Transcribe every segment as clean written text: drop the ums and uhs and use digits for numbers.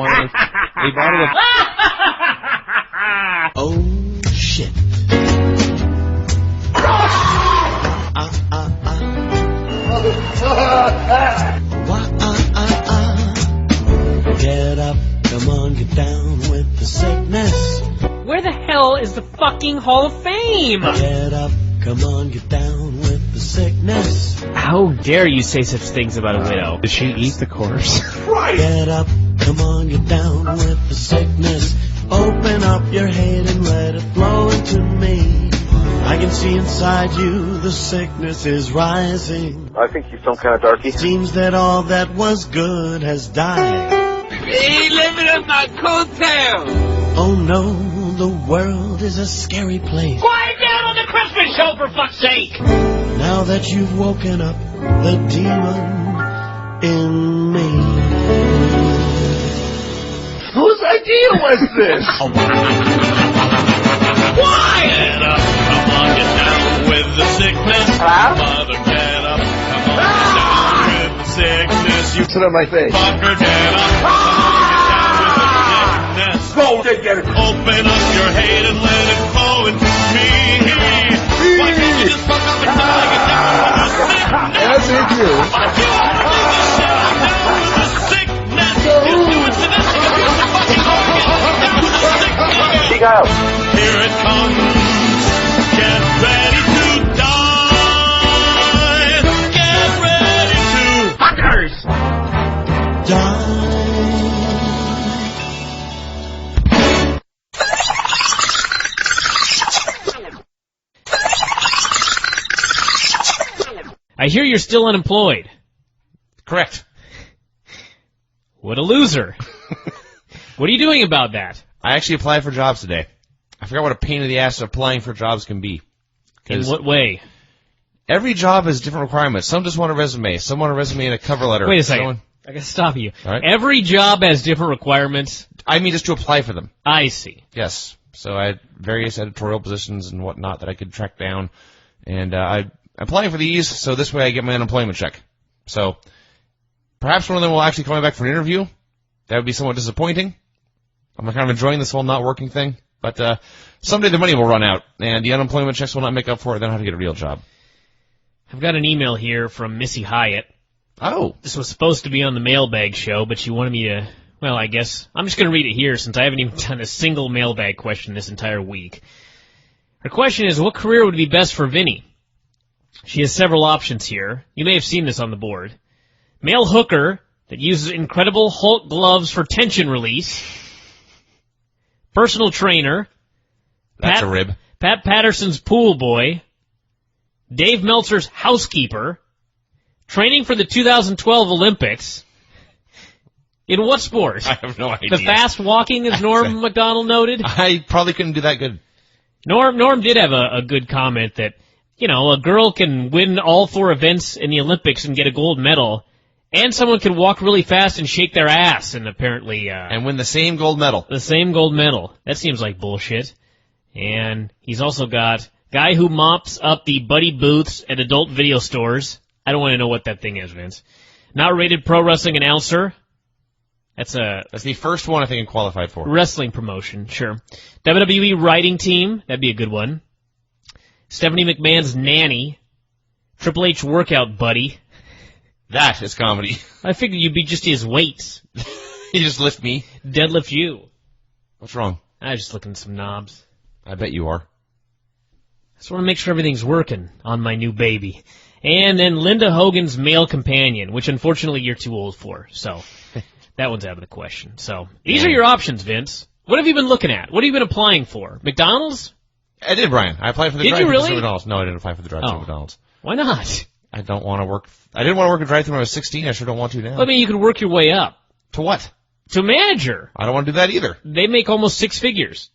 a bottle of... Oh, shit. Get up, come on, get down with the sickness. Where the hell is the fucking Hall of Fame? Get up, come on, get down with the sickness. How dare you say such things about a widow? Did she eat the corpse? Right. Get up, come on, get down with the sickness. Open up your head and let it flow into me. I can see inside you the sickness is rising. I think he's some kind of darky. Seems that all that was good has died. He living in my coattail. Oh no, the world is a scary place. Quiet down on the Christmas show, for fuck's sake! Now that you've woken up the demon in me. Whose idea was this? Why? Get up, come on, get down with the sickness. Mother, get up, come on, get down with the sickness. You Sit on my face. fucker, get up, come on, get down with the sickness. Go, get it. Open up your head and let it flow into me. Why can't you just fuck up and die and get down with the sickness? That's it, you. If you want to leave this shit, I'm down with the sickness. Just do it to this thing if you're the fucking organ. Down with the sickness. He got out. Here it comes. Get ready to die. Get ready to fuckers. Die. I hear you're still unemployed. Correct. What a loser. What are you doing about that? I actually applied for jobs today. I forgot what a pain in the ass applying for jobs can be. In what way? Every job has different requirements. Some just want a resume. Some want a resume and a cover letter. Wait a second. I gotta stop you. All right. Every job has different requirements. I mean just to apply for them. I see. Yes. So I had various editorial positions and whatnot that I could track down. And I'm applying for these, so this way I get my unemployment check. So perhaps one of them will actually call me back for an interview. That would be somewhat disappointing. I'm kind of enjoying this whole not working thing. But someday the money will run out, and the unemployment checks will not make up for it. Then I'll have to get a real job. I've got an email here from Missy Hyatt. Oh. This was supposed to be on the mailbag show, but she wanted me to, well, I guess, I'm just going to read it here since I haven't even done a single mailbag question this entire week. Her question is, what career would be best for Vinny? She has several options here. You may have seen this on the board. Male hooker that uses Incredible Hulk gloves for tension release. Personal trainer. That's a rib. Pat Patterson's pool boy. Dave Meltzer's housekeeper. Training for the 2012 Olympics. In what sport? I have no idea. The fast walking, as Norm MacDonald noted? I probably couldn't do that good. Norm did have a good comment that, you know, a girl can win all 4 events in the Olympics and get a gold medal, and someone can walk really fast and shake their ass and apparently... and win the same gold medal. The same gold medal. That seems like bullshit. And he's also got guy who mops up the buddy booths at adult video stores. I don't want to know what that thing is, Vince. Not rated pro wrestling announcer. That's the first one I think I'm qualified for. Wrestling promotion, sure. WWE writing team. That'd be a good one. Stephanie McMahon's nanny. Triple H workout buddy. That is comedy. I figured you'd be just his weights. You just lift me. Deadlift you. What's wrong? I was just looking at some knobs. I bet you are. I just want to make sure everything's working on my new baby. And then Linda Hogan's male companion, which unfortunately you're too old for. So that one's out of the question. So these are your options, Vince. What have you been looking at? What have you been applying for? McDonald's? I did, Brian. I applied for the Did you really? McDonald's. No, I didn't apply for the drive-thru McDonald's. Why not? I don't want to work. I didn't want to work a drive-thru when I was 16. I sure don't want to now. I mean, you could work your way up. To what? To manager. I don't want to do that either. They make almost 6 figures.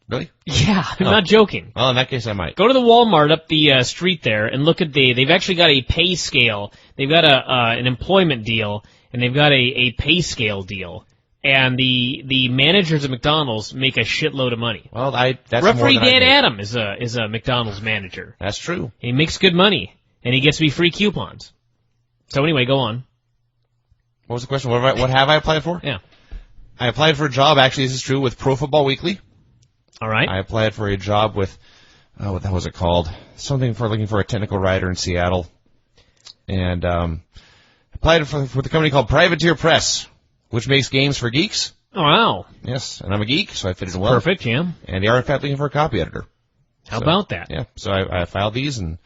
Really? Yeah, I'm not joking. Well, in that case, I might. Go to the Walmart up the street there and look at they've actually got a pay scale. They've got an employment deal, and they've got a pay scale deal. And the managers at McDonald's make a shitload of money. Well, that's Referee more than Dan I Adam is a McDonald's manager. That's true. He makes good money, and he gets me free coupons. So anyway, go on. What was the question? What have I applied for? Yeah. I applied for a job, actually, this is true, with Pro Football Weekly. All right. I applied for a job with, what the hell was it called? Something for looking for a technical writer in Seattle. And applied for the company called Privateer Press, which makes games for geeks. Oh, wow. Yes, and I'm a geek, so I fit in well. Perfect, yeah. And they are, in fact, looking for a copy editor. How about that? Yeah, so I filed these, and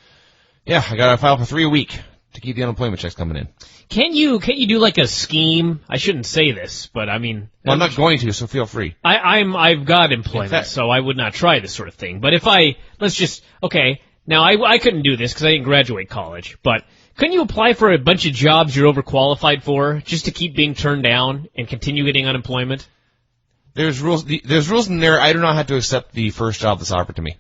yeah, I got to file for 3 a week to keep the unemployment checks coming in. Can't you do like a scheme? I shouldn't say this, but I mean, Well, I'm not going to, so feel free. I've got employment, so I would not try this sort of thing. But if now I couldn't do this because I didn't graduate college, but couldn't you apply for a bunch of jobs you're overqualified for just to keep being turned down and continue getting unemployment? There's rules in there. I do not have to accept the first job that's offered to me.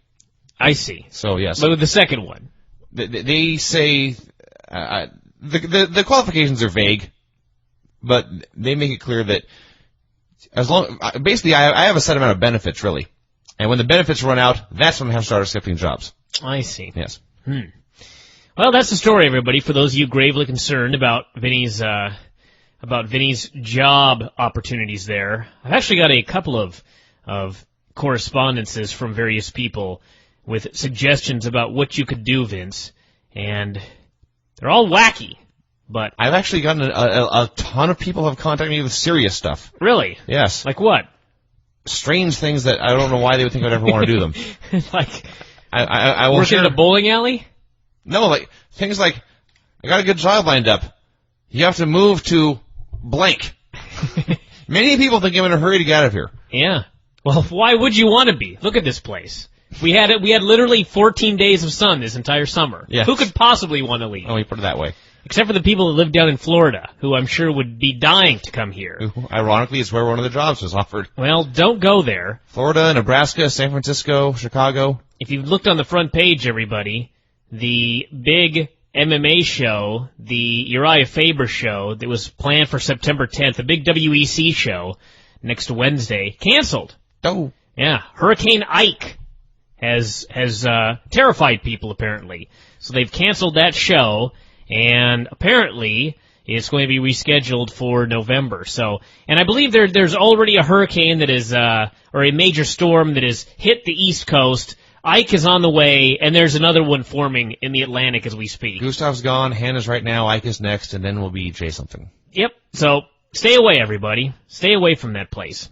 I see. So, yes. But with the second one? They say, the qualifications are vague, but they make it clear that basically I have a set amount of benefits, really. And when the benefits run out, that's when I have to start accepting jobs. I see. Yes. Well, that's the story, everybody, for those of you gravely concerned about Vinny's job opportunities there. I've actually got a couple of correspondences from various people with suggestions about what you could do, Vince, and they're all wacky, but... I've actually gotten a ton of people have contacted me with serious stuff. Really? Yes. Like what? Strange things that I don't know why they would think I'd ever want to do them. Like, I will working in a bowling alley? No, like, things like, I got a good job lined up. You have to move to blank. Many people think I'm in a hurry to get out of here. Yeah. Well, why would you want to be? Look at this place. We had literally 14 days of sun this entire summer. Yes. Who could possibly want to leave? Let me put it that way. Except for the people that live down in Florida, who I'm sure would be dying to come here. Ironically, it's where one of the jobs was offered. Well, don't go there. Florida, Nebraska, San Francisco, Chicago. If you've looked on the front page, everybody, the big MMA show, the Uriah Faber show that was planned for September 10th, the big WEC show next Wednesday, canceled. Oh. Yeah, Hurricane Ike has terrified people, apparently. So they've canceled that show, and apparently it's going to be rescheduled for November. So, and I believe there's already a hurricane that is, or a major storm that has hit the East Coast. Ike is on the way, and there's another one forming in the Atlantic as we speak. Gustav's gone, Hannah's right now, Ike is next, and then we'll be Jay something. Yep, so stay away, everybody. Stay away from that place.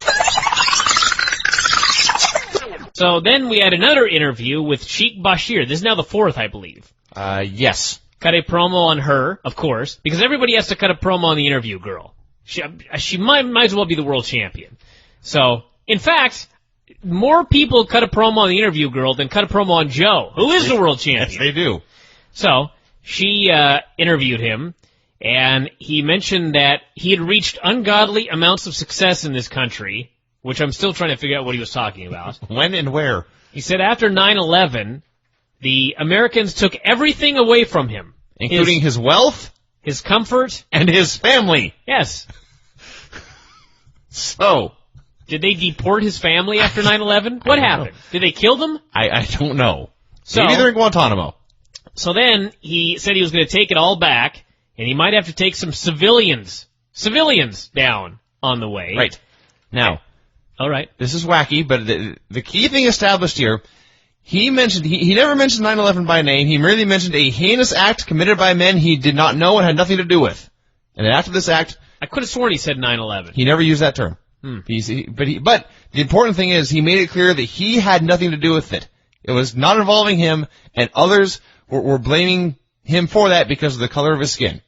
So then we had another interview with Sheik Bashir. This is now the fourth, I believe. Yes. Cut a promo on her, of course, because everybody has to cut a promo on the interview girl. She might as well be the world champion. So, in fact, more people cut a promo on the interview girl than cut a promo on Joe, who is the world champion. Yes, they do. So, she interviewed him, and he mentioned that he had reached ungodly amounts of success in this country, which I'm still trying to figure out what he was talking about. When and where? He said after 9/11, the Americans took everything away from him. Including his wealth? His comfort? And his family. Yes. So... Did they deport his family after 9/11? What happened? Did they kill them? I don't know. So, maybe they're in Guantanamo. So then he said he was going to take it all back, and he might have to take some civilians down on the way. Right. Now, all right. This is wacky, but the key thing established here, he never mentioned 9/11 by name. He merely mentioned a heinous act committed by men he did not know and had nothing to do with. And after this act... I could have sworn he said 9/11. He never used that term. But the important thing is he made it clear that he had nothing to do with it. It was not involving him, and others were blaming him for that because of the color of his skin.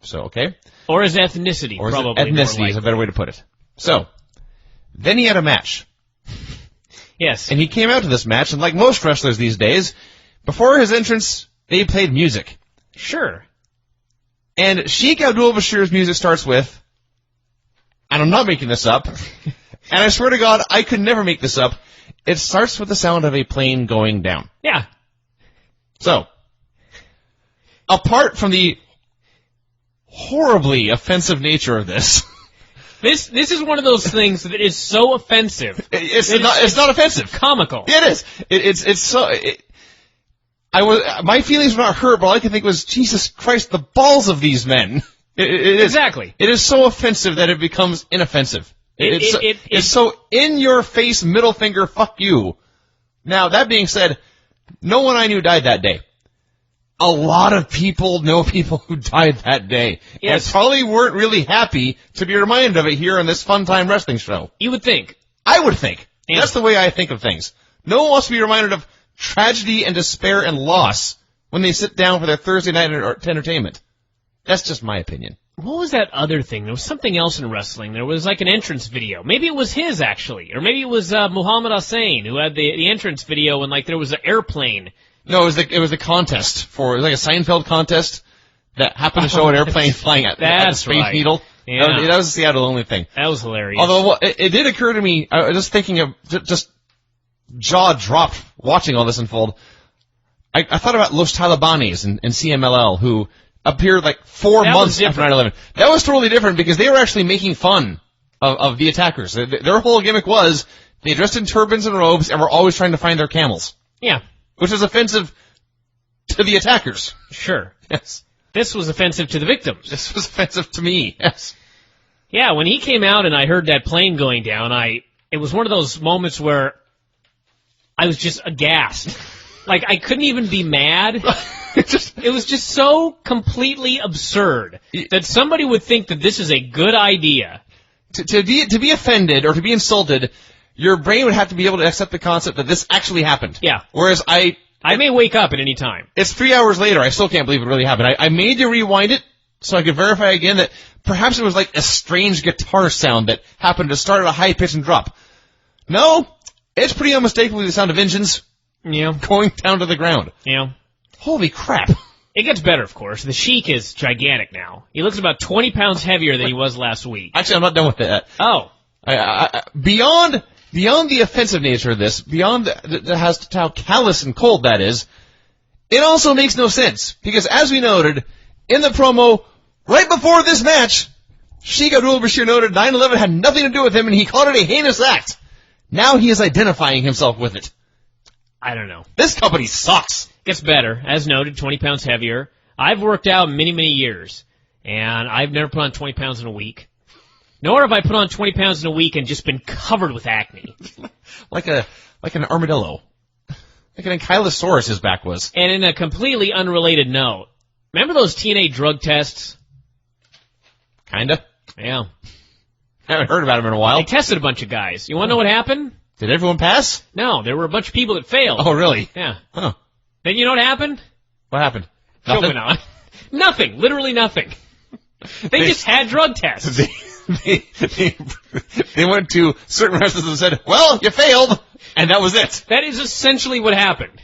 So, okay? Or his ethnicity, or probably. Ethnicity is a better way to put it. So, then he had a match. Yes. And he came out to this match, and like most wrestlers these days, before his entrance, they played music. Sure. And Sheik Bashir's music starts with... And I'm not making this up. And I swear to God, I could never make this up. It starts with the sound of a plane going down. Yeah. So, apart from the horribly offensive nature of this... This is one of those things that is so offensive. It's not offensive. Comical. Yeah, it is. My feelings were not hurt, but all I could think was, Jesus Christ, the balls of these men. It is. Exactly. It is so offensive that it becomes inoffensive. It's so in your face, middle finger, fuck you. Now, that being said, no one I knew died that day. A lot of people know people who died that day. Yes. And probably weren't really happy to be reminded of it here on this Fun Time Wrestling show. You would think. I would think. Yeah. That's the way I think of things. No one wants to be reminded of tragedy and despair and loss when they sit down for their Thursday night entertainment. That's just my opinion. What was that other thing? There was something else in wrestling. There was like an entrance video. Maybe it was his, actually. Or maybe it was Muhammad Hussein who had the entrance video and like there was an airplane. No, it was the contest it was like a Seinfeld contest that happened to show an airplane flying at the Space right. Needle. Yeah. That was the Seattle only thing. That was hilarious. Although it did occur to me, I was just thinking of just jaw dropped watching all this unfold. I thought about Los Talibanes and CMLL who appeared like 4 months after 9/11. That was totally different because they were actually making fun of the attackers. Their whole gimmick was they dressed in turbans and robes and were always trying to find their camels. Yeah. Which was offensive to the attackers. Sure. Yes. This was offensive to the victims. This was offensive to me. Yes. Yeah, when he came out and I heard that plane going down, it was one of those moments where I was just aghast. Like, I couldn't even be mad. It was just so completely absurd that somebody would think that this is a good idea. To be offended or to be insulted, your brain would have to be able to accept the concept that this actually happened. Yeah. Whereas I may wake up at any time. It's 3 hours later. I still can't believe it really happened. I made you rewind it so I could verify again that perhaps it was like a strange guitar sound that happened to start at a high pitch and drop. No, it's pretty unmistakably the sound of engines going down to the ground. Yeah. Holy crap. It gets better, of course. The Sheik is gigantic now. He looks about 20 pounds heavier than he was last week. Actually, I'm not done with that. Oh. Beyond the offensive nature of this, beyond how callous and cold that is, it also makes no sense. Because as we noted, in the promo, right before this match, Sheik Bashir noted 9/11 had nothing to do with him and he called it a heinous act. Now he is identifying himself with it. I don't know. This company sucks. Gets better. As noted, 20 pounds heavier. I've worked out many, many years, and I've never put on 20 pounds in a week. Nor have I put on 20 pounds in a week and just been covered with acne. like an armadillo. Like an ankylosaurus his back was. And in a completely unrelated note, remember those TNA drug tests? Kinda. Yeah. I haven't heard about them in a while. They tested a bunch of guys. You want to know what happened? Did everyone pass? No, there were a bunch of people that failed. Oh, really? Yeah. Huh. Then you know what happened? What happened? Show Nothing? went on. Nothing. Literally nothing. They just had drug tests. They went to certain wrestlers and said, well, you failed, and that was it. That is essentially what happened.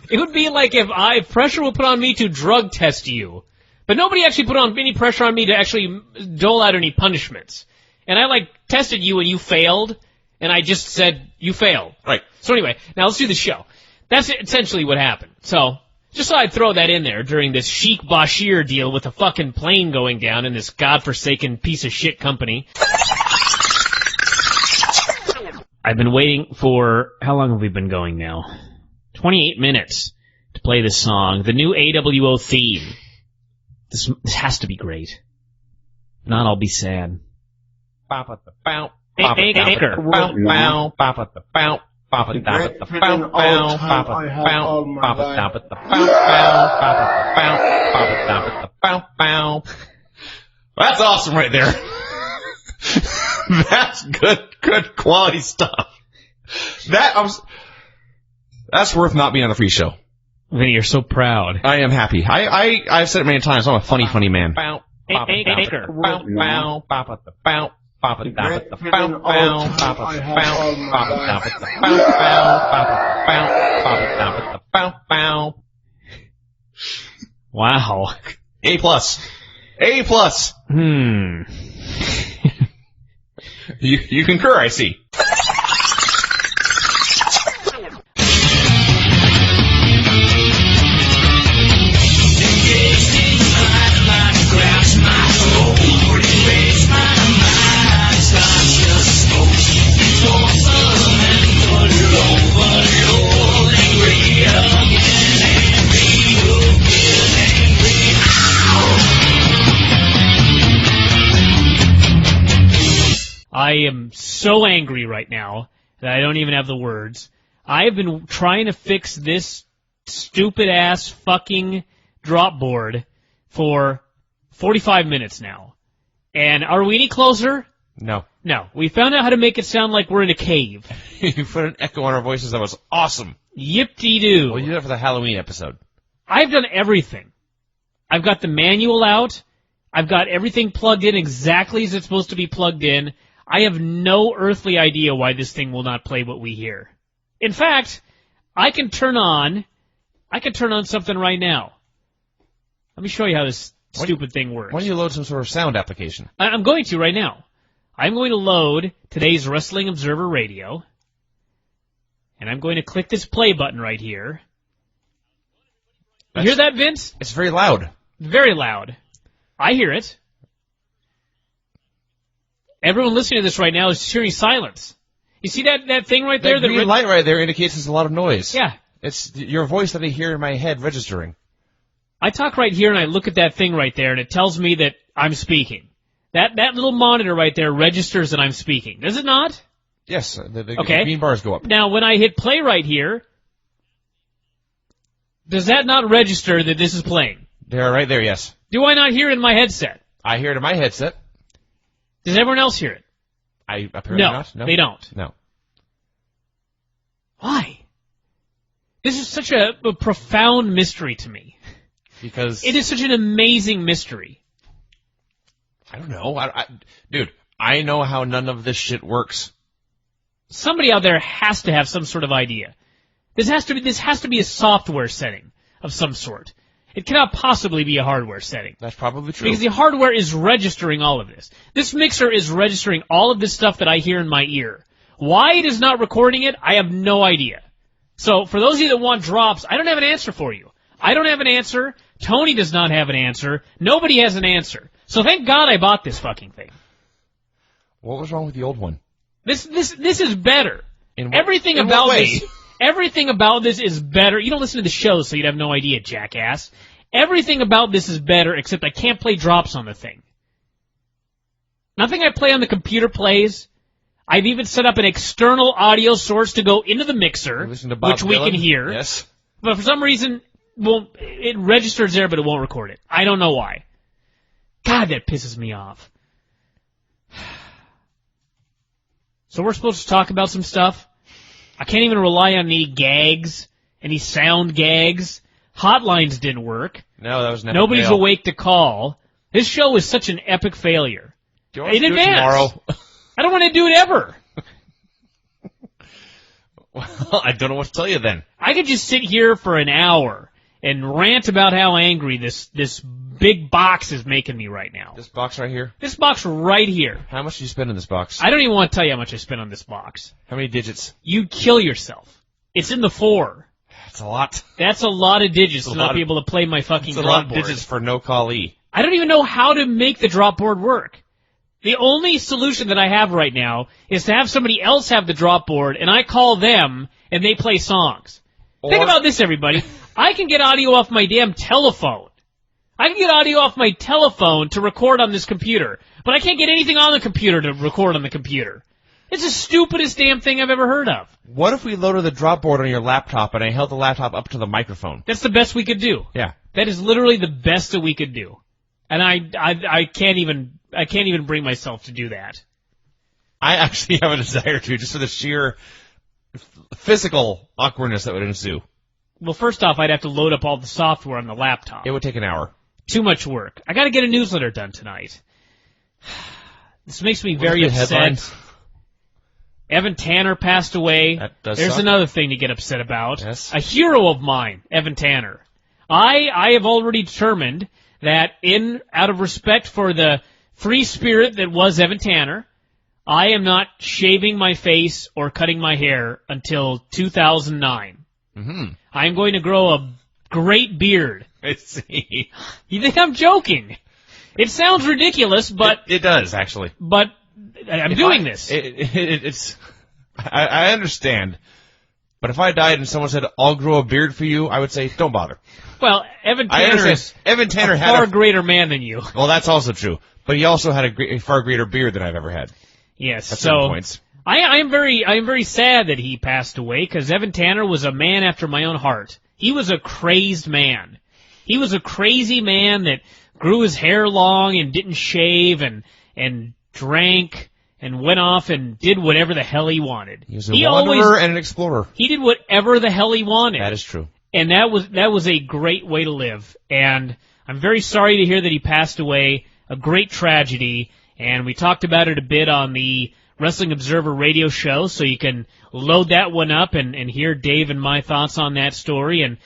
It would be like if pressure were put on me to drug test you, but nobody actually put on any pressure on me to actually dole out any punishments. And I tested you and you failed, and I just said you failed. Right. So anyway, now let's do the show. That's essentially what happened. So, just thought I'd throw that in there during this Sheik Bashir deal with a fucking plane going down in this godforsaken piece of shit company. I've been waiting for, how long have we been going now? 28 minutes to play this song, the new AWO theme. This has to be great. If not, I'll be sad. Anchor. That's awesome right there. That's good quality stuff. That's worth not being on the free show. Vinny, you're so proud. I am happy. I've said it many times. I'm a funny man. Anchor. Wow. A+. You concur, I see. I am so angry right now that I don't even have the words. I have been trying to fix this stupid-ass fucking drop board for 45 minutes now. And are we any closer? No. No. We found out how to make it sound like we're in a cave. You put an echo on our voices. That was awesome. Yip-dee-doo. Well, you did that for the Halloween episode. I've done everything. I've got the manual out. I've got everything plugged in exactly as it's supposed to be plugged in. I have no earthly idea why this thing will not play what we hear. In fact, I can turn on something right now. Let me show you how this stupid thing works. Why don't you load some sort of sound application? I'm going to right now. I'm going to load today's Wrestling Observer Radio, and I'm going to click this play button right here. You hear that, Vince? It's very loud. Very loud. I hear it. Everyone listening to this right now is hearing silence. You see that thing right there? That green light right there indicates there's a lot of noise. Yeah. It's your voice that I hear in my head registering. I talk right here and I look at that thing right there and it tells me that I'm speaking. That little monitor right there registers that I'm speaking. Does it not? Yes, the Okay. green bars go up. Now, when I hit play right here, does that not register that this is playing? They're right there, yes. Do I not hear it in my headset? I hear it in my headset. Does everyone else hear it? I apparently not. No, they don't. No. Why? This is such a profound mystery to me. Because It is such an amazing mystery. I don't know. Dude, I know how none of this shit works. Somebody out there has to have some sort of idea. This has to be a software setting of some sort. It cannot possibly be a hardware setting. That's probably true. Because the hardware is registering all of this. This mixer is registering all of this stuff that I hear in my ear. Why it is not recording it, I have no idea. So for those of you that want drops, I don't have an answer for you. I don't have an answer. Tony does not have an answer. Nobody has an answer. So thank God I bought this fucking thing. What was wrong with the old one? This is better. In Everything about this is better. You don't listen to the show, so you'd have no idea, jackass. Everything about this is better, except I can't play drops on the thing. Nothing I play on the computer plays. I've even set up an external audio source to go into the mixer, Listen to Bob which we Dylan? can hear. Yes. But for some reason, it registers there, but it won't record it. I don't know why. God, that pisses me off. So we're supposed to talk about some stuff. I can't even rely on any gags, any sound gags. Hotlines didn't work. No, that was never Nobody's fail. awake to call. This show is such an epic failure. Do you want In us to do it advance. tomorrow? I don't want to do it ever. Well, I don't know what to tell you then. I could just sit here for an hour and rant about how angry this big box is making me right now. This box right here. This box right here. How much did you spend in this box? I don't even want to tell you how much I spent on this box. How many digits? You'd kill yourself. It's in the 4. That's a lot. That's a lot of digits It's to a lot not be of- able to play my fucking It's a drop lot of board. digits for no callee. I don't even know how to make the drop board work. The only solution that I have right now is to have somebody else have the drop board, and I call them, and they play songs. Think about this, everybody. I can get audio off my damn telephone. I can get audio off my telephone to record on this computer, but I can't get anything on the computer to record on the computer. It's the stupidest damn thing I've ever heard of. What if we loaded the drop board on your laptop and I held the laptop up to the microphone? That's the best we could do. Yeah. That is literally the best that we could do. And I can't even bring myself to do that. I actually have a desire to, just for the sheer physical awkwardness that would ensue. Well, first off, I'd have to load up all the software on the laptop. It would take an hour. Too much work. I got to get a newsletter done tonight. This makes me very What's the upset. headlines? Evan Tanner passed away. That does There's suck. another thing to get upset about. Yes. A hero of mine, Evan Tanner. I have already determined that out of respect for the free spirit that was Evan Tanner, I am not shaving my face or cutting my hair until 2009. Mm-hmm. I'm going to grow a great beard. I see. You think I'm joking? It sounds ridiculous, but It does, actually. I'm doing this. It's. I understand. But if I died and someone said, I'll grow a beard for you, I would say, don't bother. Well, Evan I Tanner understand. is Evan Tanner a had far greater man than you. Well, that's also true. But he also had a far greater beard than I've ever had. Yes, That's 7 so points. I am very sad that he passed away because Evan Tanner was a man after my own heart. He was a crazed man. He was a crazy man that grew his hair long and didn't shave and drank and went off and did whatever the hell he wanted. He was a wanderer and an explorer. He did whatever the hell he wanted. That is true. And that was a great way to live. And I'm very sorry to hear that he passed away. A great tragedy. And we talked about it a bit on the Wrestling Observer radio show, so you can load that one up and hear Dave and my thoughts on that story. And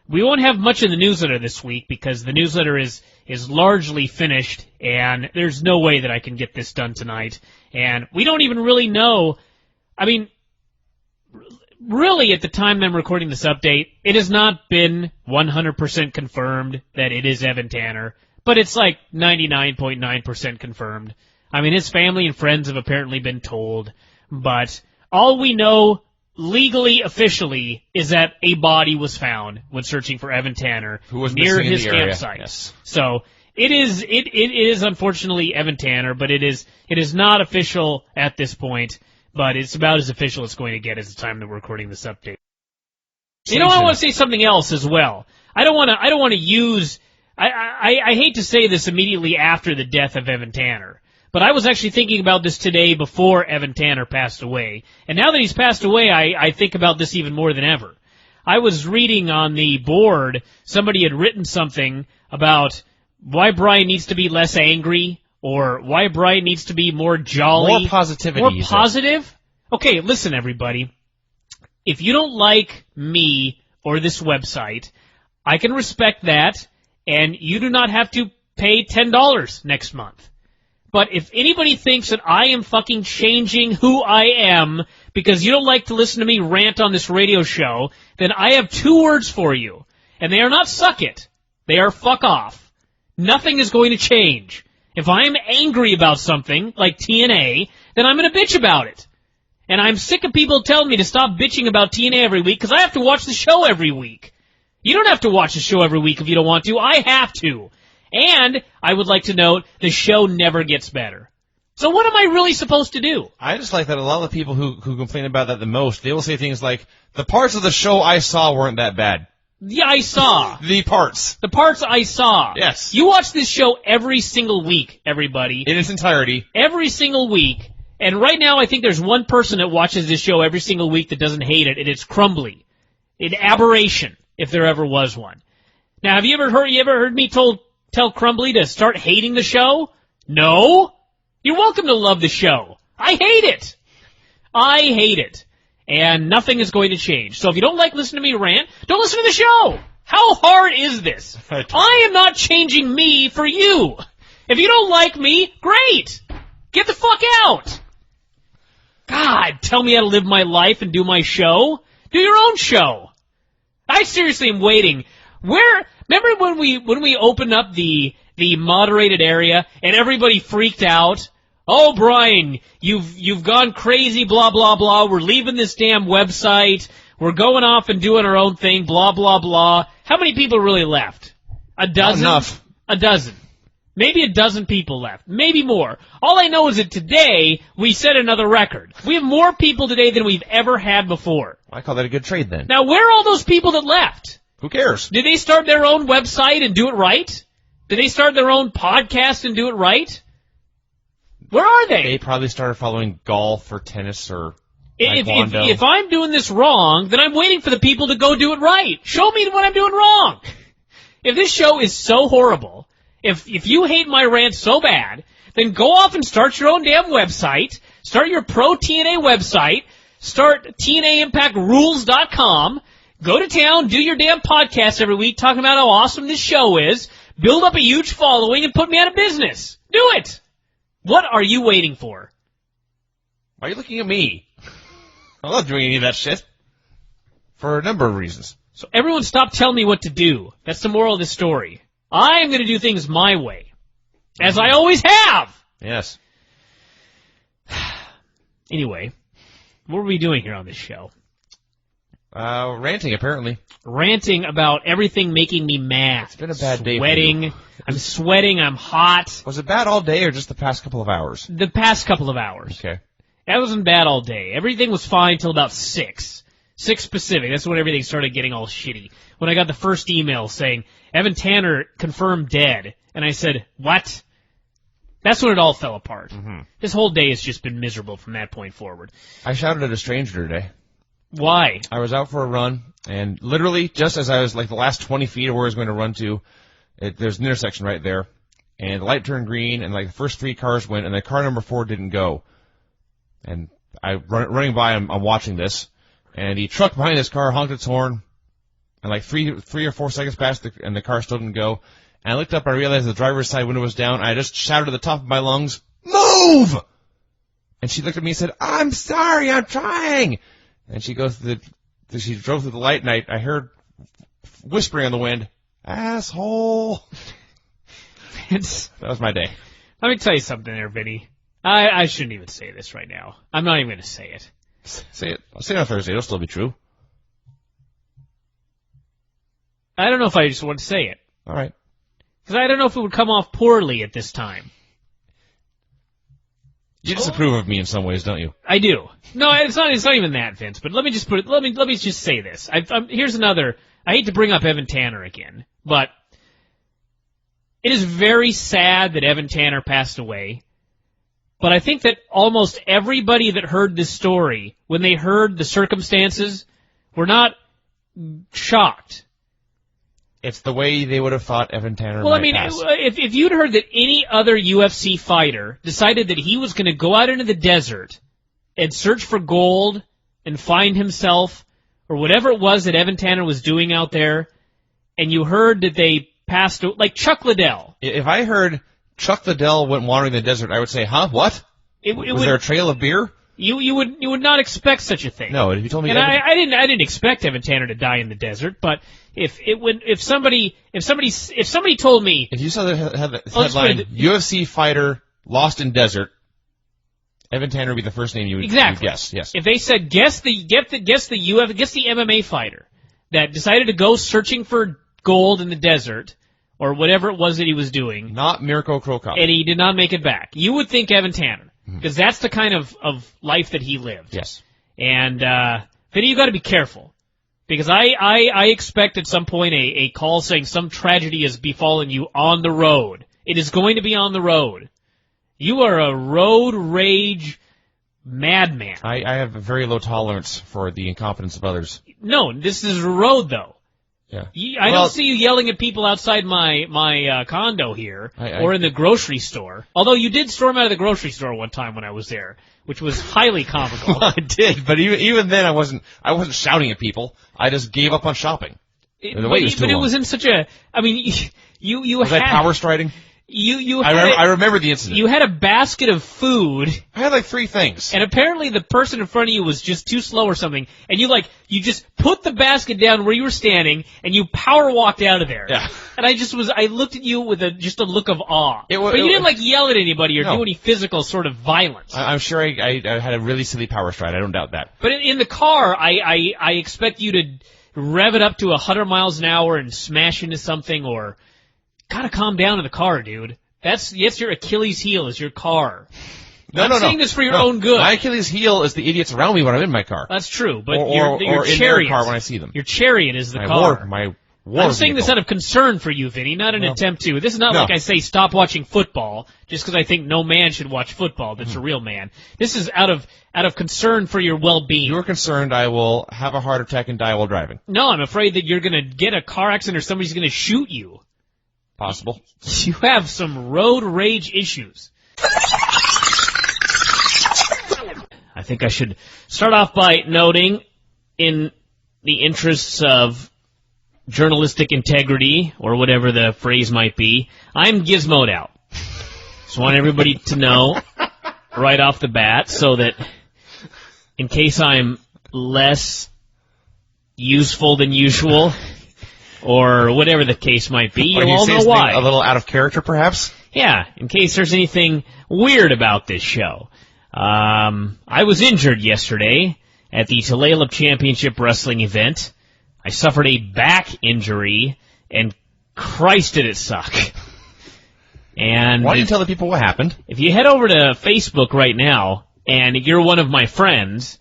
we won't have much in the newsletter this week because the newsletter is largely finished, and there's no way that I can get this done tonight. And we don't even really know. I mean, really, at the time that I'm recording this update, it has not been 100% confirmed that it is Evan Tanner, but it's like 99.9% confirmed. I mean, his family and friends have apparently been told, but all we know legally, officially, is that a body was found when searching for Evan Tanner Who was near missing in his the area. campsite. Yes. So it is unfortunately Evan Tanner, but it is not official at this point. But it's about as official as it's going to get at the time that we're recording this update. You know, I want to say something else as well. I don't want to use. I hate to say this immediately after the death of Evan Tanner. But I was actually thinking about this today before Evan Tanner passed away. And now that he's passed away, I think about this even more than ever. I was reading on the board, somebody had written something about why Bryan needs to be less angry, or why Bryan needs to be more jolly. More positivity. More positive? Okay, listen, everybody. If you don't like me or this website, I can respect that, and you do not have to pay $10 next month. But if anybody thinks that I am fucking changing who I am because you don't like to listen to me rant on this radio show, then I have 2 words for you. And they are not suck it. They are fuck off. Nothing is going to change. If I'm angry about something, like TNA, then I'm going to bitch about it. And I'm sick of people telling me to stop bitching about TNA every week because I have to watch the show every week. You don't have to watch the show every week if you don't want to. I have to. And I would like to note, the show never gets better. So what am I really supposed to do? I just like that a lot of the people who complain about that the most, they will say things like, the parts of the show I saw weren't that bad. Yeah, I saw. The parts. The parts I saw. Yes. You watch this show every single week, everybody. In its entirety. Every single week. And right now I think there's one person that watches this show every single week that doesn't hate it, and it's Crumbly. An aberration, if there ever was one. Now, have you ever heard me tell Crumbly to start hating the show? No. You're welcome to love the show. I hate it. I hate it. And nothing is going to change. So if you don't like listening to me rant, don't listen to the show. How hard is this? I am not changing me for you. If you don't like me, great. Get the fuck out. God, tell me how to live my life and do my show. Do your own show. I seriously am waiting. Remember when we opened up the moderated area and everybody freaked out? Oh, Bryan, you've gone crazy, blah, blah, blah. We're leaving this damn website. We're going off and doing our own thing, blah, blah, blah. How many people really left? A dozen? Not enough. A dozen. Maybe a dozen people left. Maybe more. All I know is that today we set another record. We have more people today than we've ever had before. I call that a good trade then. Now, where are all those people that left? Who cares? Did they start their own website and do it right? Did they start their own podcast and do it right? Where are they? They probably started following golf or tennis or taekwondo. If I'm doing this wrong, then I'm waiting for the people to go do it right. Show me what I'm doing wrong. If this show is so horrible, if you hate my rant so bad, then go off and start your own damn website, start your pro TNA website, start TNAImpactRules.com, go to town, do your damn podcast every week talking about how awesome this show is, build up a huge following, and put me out of business. Do it! What are you waiting for? Why are you looking at me? I'm not doing any of that shit. For a number of reasons. So everyone stop telling me what to do. That's the moral of the story. I am going to do things my way. As I always have! Yes. Anyway, what are we doing here on this show? Ranting, apparently. Ranting about everything making me mad. It's been a bad day for Sweating. you. I'm sweating. I'm hot. Was it bad all day or just the past couple of hours? The past couple of hours. Okay. That wasn't bad all day. Everything was fine till about 6. 6 Pacific. That's when everything started getting all shitty. When I got the first email saying, Evan Tanner confirmed dead. And I said, what? That's when it all fell apart. Mm-hmm. This whole day has just been miserable from that point forward. I shouted at a stranger today. Why? I was out for a run, and literally, just as I was like the last 20 feet of where I was going to run to, there's an intersection right there, and the light turned green, and like the first 3 cars went, and the car number 4 didn't go. And running by, I'm watching this, and the truck behind this car honked its horn, and like 3 or 4 seconds passed, and the car still didn't go. And I looked up, I realized the driver's side window was down, and I just shouted at the top of my lungs, "Move!" And she looked at me and said, "I'm sorry, I'm trying." And she drove through the light, and I heard whispering on the wind, "Asshole." That was my day. Let me tell you something there, Vinny. I shouldn't even say this right now. I'm not even going to say it. Say it. I'll say it on Thursday. It'll still be true. I don't know if I just want to say it. All right. Because I don't know if it would come off poorly at this time. You disapprove of me in some ways, don't you? I do. No, it's not even that, Vince. But let me just put it. Let me just say this. Here's another. I hate to bring up Evan Tanner again, but it is very sad that Evan Tanner passed away. But I think that almost everybody that heard this story, when they heard the circumstances, were not shocked. It's the way they would have thought Evan Tanner Well, might I mean, pass. if you'd heard that any other UFC fighter decided that he was going to go out into the desert and search for gold and find himself, or whatever it was that Evan Tanner was doing out there, and you heard that they passed, like Chuck Liddell. If I heard Chuck Liddell went wandering the desert, I would say, huh, what? Was there a trail of beer? You would not expect such a thing. No, if you told me, and I didn't expect Evan Tanner to die in the desert, but if somebody told me, if you saw the headline, UFC fighter lost in desert, Evan Tanner would be the first name you would guess. Yes. If they said guess the MMA fighter that decided to go searching for gold in the desert or whatever it was that he was doing, not Mirko Cro Cop, and he did not make it back, you would think Evan Tanner. Because that's the kind of life that he lived. Yes. And, Vinny, you got to be careful. Because I expect at some point a call saying some tragedy has befallen you on the road. It is going to be on the road. You are a road rage madman. I have a very low tolerance for the incompetence of others. No, this is a road, though. Yeah. I don't see you yelling at people outside my condo here or in the grocery store. Although you did storm out of the grocery store one time when I was there, which was highly comical. Well, I did, but even then I wasn't shouting at people. I just gave up on shopping. It was in such a. I mean, you was had I power striding. I remember the incident. You had a basket of food. I had like 3 things. And apparently the person in front of you was just too slow or something. And you just put the basket down where you were standing and you power walked out of there. Yeah. And I looked at you with just a look of awe. But you didn't yell at anybody or do any physical sort of violence. I'm sure I had a really silly power stride. I don't doubt that. But in the car, I expect you to rev it up to 100 miles an hour and smash into something or... Gotta calm down in the car, dude. That's your Achilles heel is your car. I'm saying this for your own good. My Achilles heel is the idiots around me when I'm in my car. That's true, but or your in chariot, their car when I see them. Your chariot is the car. I'm saying this out of concern for you, Vinny, not an attempt to. This is not like I say stop watching football just because I think no man should watch football that's a real man. This is out of concern for your well-being. You're concerned I will have a heart attack and die while driving. No, I'm afraid that you're going to get a car accident or somebody's going to shoot you. Possible. You have some road rage issues. I think I should start off by noting, in the interests of journalistic integrity, or whatever the phrase might be, I'm gizmoed out. Just want everybody to know right off the bat so that in case I'm less useful than usual... or whatever the case might be, you'll all know why. A little out of character, perhaps? Yeah, in case there's anything weird about this show. I was injured yesterday at the Tulalip Championship Wrestling event. I suffered a back injury, and Christ did it suck. And why don't you tell the people what happened? If you head over to Facebook right now, and you're one of my friends,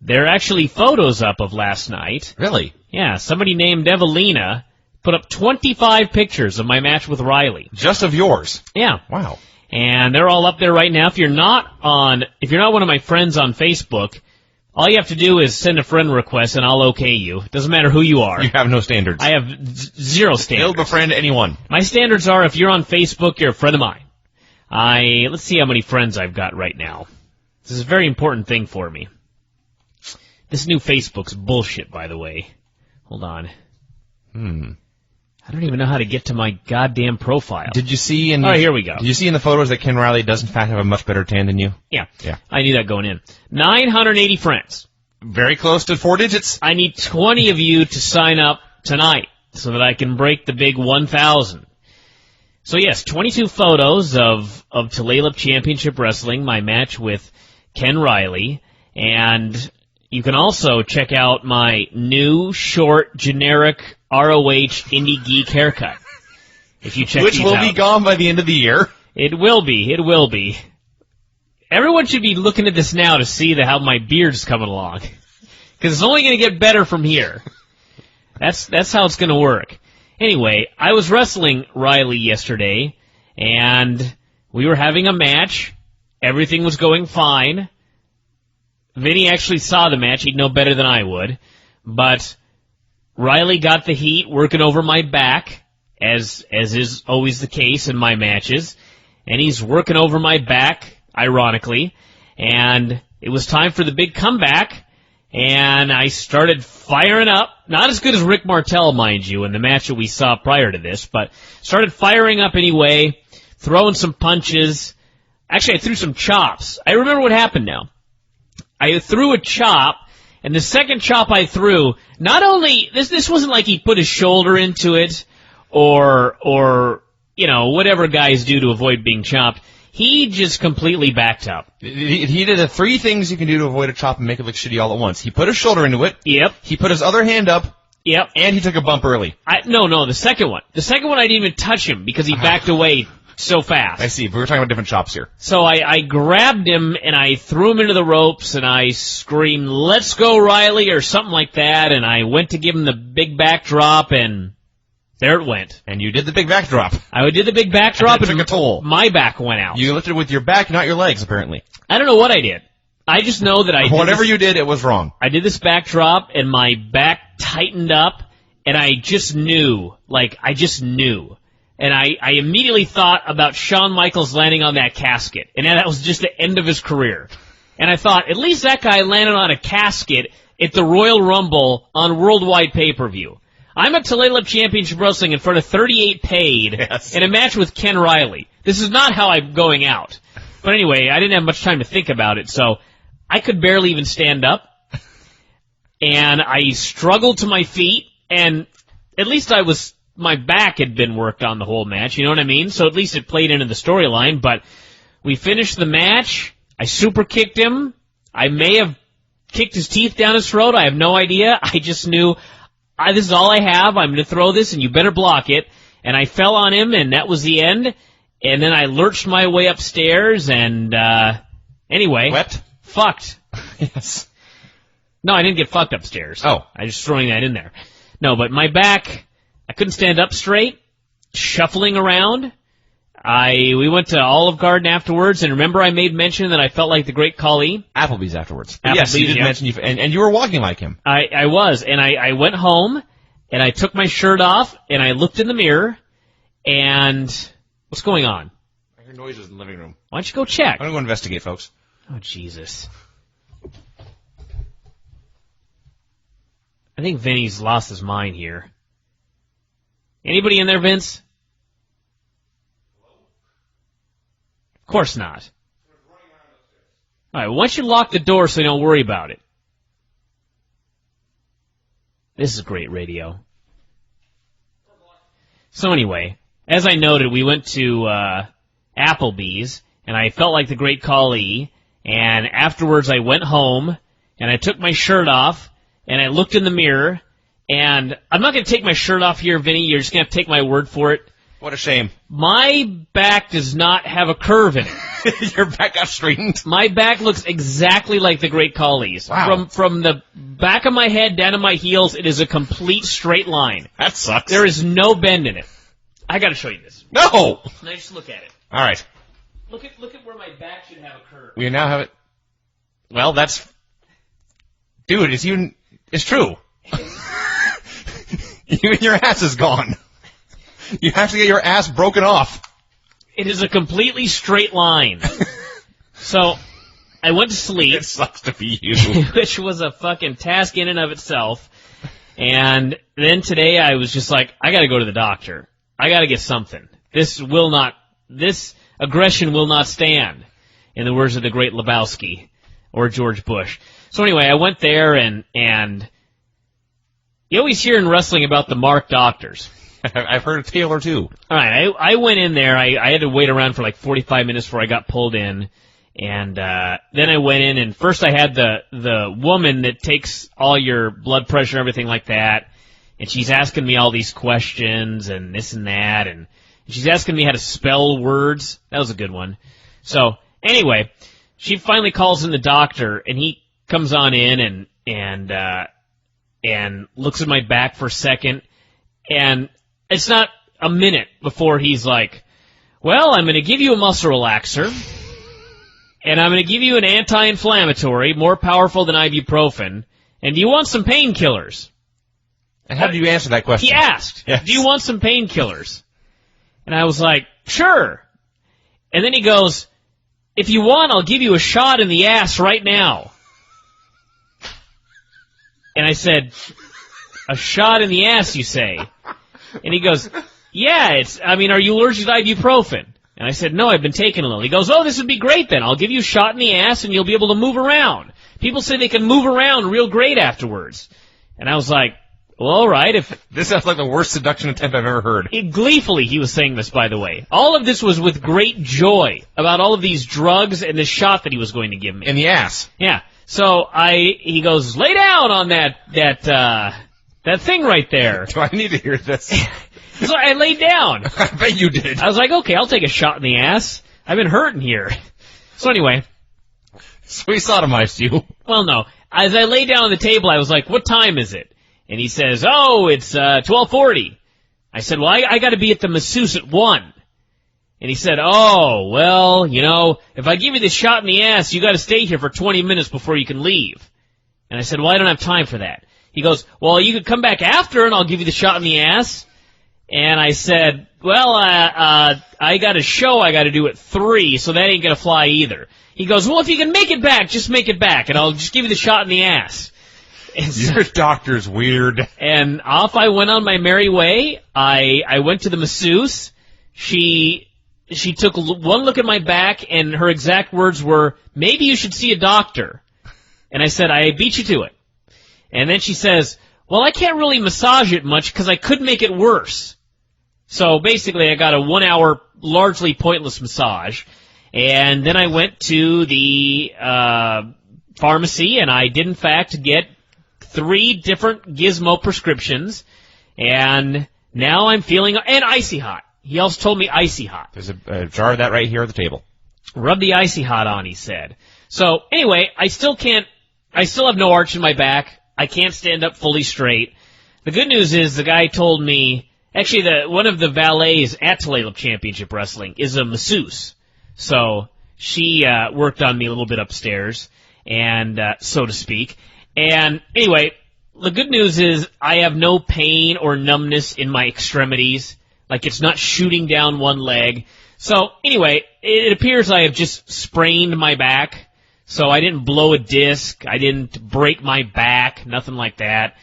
there are actually photos up of last night. Really? Yeah, somebody named Evelina put up 25 pictures of my match with Riley. Just of yours? Yeah. Wow. And they're all up there right now. If you're not one of my friends on Facebook, all you have to do is send a friend request and I'll okay you. Doesn't matter who you are. You have no standards. I have zero standards. You'll befriend anyone. My standards are if you're on Facebook, you're a friend of mine. Let's see how many friends I've got right now. This is a very important thing for me. This new Facebook's bullshit, by the way. Hold on. I don't even know how to get to my goddamn profile. Did you see in... Oh, here we go. Did you see in the photos that Ken Riley does in fact have a much better tan than you? Yeah. Yeah. I knew that going in. 980 friends. Very close to 4 digits. I need 20 of you to sign up tonight so that I can break the big 1,000. So yes, 22 photos of Tulalip Championship Wrestling, my match with Ken Riley, and you can also check out my new, short, generic ROH Indie Geek haircut. If you check Which these will out. be gone by the end of the year. It will be. It will be. Everyone should be looking at this now to see how my beard's coming along. Because it's only going to get better from here. That's how it's going to work. Anyway, I was wrestling Riley yesterday, and we were having a match. Everything was going fine. Vinny actually saw the match. He'd know better than I would. But Riley got the heat working over my back, as is always the case in my matches. And he's working over my back, ironically. And it was time for the big comeback. And I started firing up. Not as good as Rick Martel, mind you, in the match that we saw prior to this, but started firing up anyway, throwing some punches. Actually, I threw some chops. I remember what happened now. I threw a chop, and the second chop I threw, not only, this wasn't like he put his shoulder into it, or whatever guys do to avoid being chopped. He just completely backed up. He did the 3 things you can do to avoid a chop and make it look shitty all at once. He put his shoulder into it. Yep. He put his other hand up. Yep. And he took a bump early. No, the second one. The second one I didn't even touch him because he backed away so fast. I see, but we're talking about different chops here. So I grabbed him and I threw him into the ropes and I screamed, "Let's go, Riley," or something like that, and I went to give him the big backdrop and there it went. And you did the big backdrop. I did the big backdrop and it took a toll. My back went out. You lifted with your back, not your legs, apparently. I don't know what I did. I just know that Whatever you did, it was wrong. I did this backdrop and my back tightened up and I just knew. And I immediately thought about Shawn Michaels landing on that casket. And that was just the end of his career. And I thought, at least that guy landed on a casket at the Royal Rumble on worldwide pay-per-view. I'm at Tulalip Championship Wrestling in front of 38 paid in a match with Ken Riley. This is not how I'm going out. But anyway, I didn't have much time to think about it, so I could barely even stand up. And I struggled to my feet, and at least my back had been worked on the whole match, you know what I mean? So at least it played into the storyline, but we finished the match. I super kicked him. I may have kicked his teeth down his throat. I have no idea. I just knew, this is all I have. I'm going to throw this, and you better block it. And I fell on him, and that was the end. And then I lurched my way upstairs, and anyway. Wept? Fucked. Yes. No, I didn't get fucked upstairs. Oh. I was just throwing that in there. No, but my back, I couldn't stand up straight, shuffling around. We went to Olive Garden afterwards, and remember I made mention that I felt like the great Khali? Applebee's afterwards. Applebee's, yes, you did yeah. mention and you were walking like him. I was, and I went home, and I took my shirt off, and I looked in the mirror, and what's going on? I hear noises in the living room. Why don't you go check? I'm going to go investigate, folks. Oh, Jesus. I think Vinny's lost his mind here. Anybody in there, Vince? Of course not. All right, why don't you lock the door so you don't worry about it? This is great radio. So anyway, as I noted, we went to Applebee's, and I felt like the great Khali, and afterwards I went home, and I took my shirt off, and I looked in the mirror, and I'm not going to take my shirt off here, Vinny. You're just going to have to take my word for it. What a shame. My back does not have a curve in it. Your back got straightened? My back looks exactly like the Great Khali's. Wow. From the back of my head down to my heels, it is a complete straight line. That sucks. There is no bend in it. I gotta show you this. No! Now just look at it. All right. Look at where my back should have a curve. We now have it. Well, that's... Dude, it's true. Even your ass is gone. You have to get your ass broken off. It is a completely straight line. So, I went to sleep. It sucks to be you. Which was a fucking task in and of itself. And then today I was just like, I gotta go to the doctor. I gotta get something. This aggression will not stand, in the words of the great Lebowski, or George Bush. So anyway, I went there, and you always hear in wrestling about the marked doctors. I've heard a tale or two. All right, I went in there. I had to wait around for like 45 minutes before I got pulled in, and then I went in, and first I had the woman that takes all your blood pressure and everything like that, and she's asking me all these questions and this and that, and she's asking me how to spell words. That was a good one. So anyway, she finally calls in the doctor, and he comes on in and looks at my back for a second, and it's not a minute before he's like, well, I'm going to give you a muscle relaxer, and I'm going to give you an anti-inflammatory, more powerful than ibuprofen, and do you want some painkillers? And how did you answer that question? He asked, Yes. Do you want some painkillers? And I was like, sure. And then he goes, if you want, I'll give you a shot in the ass right now. And I said, a shot in the ass, you say? And he goes, yeah, are you allergic to ibuprofen? And I said, no, I've been taking a little. He goes, oh, this would be great then. I'll give you a shot in the ass and you'll be able to move around. People say they can move around real great afterwards. And I was like, well, all right. This sounds like the worst seduction attempt I've ever heard. Gleefully, he was saying this, by the way. All of this was with great joy about all of these drugs and the shot that he was going to give me. In the ass. Yeah. So he goes, lay down on that thing right there. Do I need to hear this? So I laid down. I bet you did. I was like, okay, I'll take a shot in the ass. I've been hurting here. So anyway. So he sodomized you. Well, no. As I lay down on the table, I was like, what time is it? And he says, oh, it's 12:40. I said, well, I got to be at the masseuse at 1. And he said, oh, well, if I give you the shot in the ass, you got to stay here for 20 minutes before you can leave. And I said, well, I don't have time for that. He goes, well, you could come back after and I'll give you the shot in the ass. And I said, well, I got a show I got to do at 3, so that ain't going to fly either. He goes, well, if you can make it back, just make it back, and I'll just give you the shot in the ass. And so, your doctor's weird. And off I went on my merry way. I went to the masseuse. She took one look at my back, and her exact words were, maybe you should see a doctor. And I said, I beat you to it. And then she says, well, I can't really massage it much because I could make it worse. So basically I got a 1-hour, largely pointless massage. And then I went to the pharmacy, and I did, in fact, get 3 different Gizmo prescriptions. And now I'm feeling... And Icy Hot. He also told me Icy Hot. There's a jar of that right here at the table. Rub the Icy Hot on, he said. So, anyway, I still have no arch in my back. I can't stand up fully straight. The good news is the guy told me, actually one of the valets at Tulalip Championship Wrestling is a masseuse. So she worked on me a little bit upstairs, and so to speak. And anyway, the good news is I have no pain or numbness in my extremities. Like it's not shooting down one leg. So anyway, it appears I have just sprained my back. So I didn't blow a disc. I didn't break my back. Nothing like that.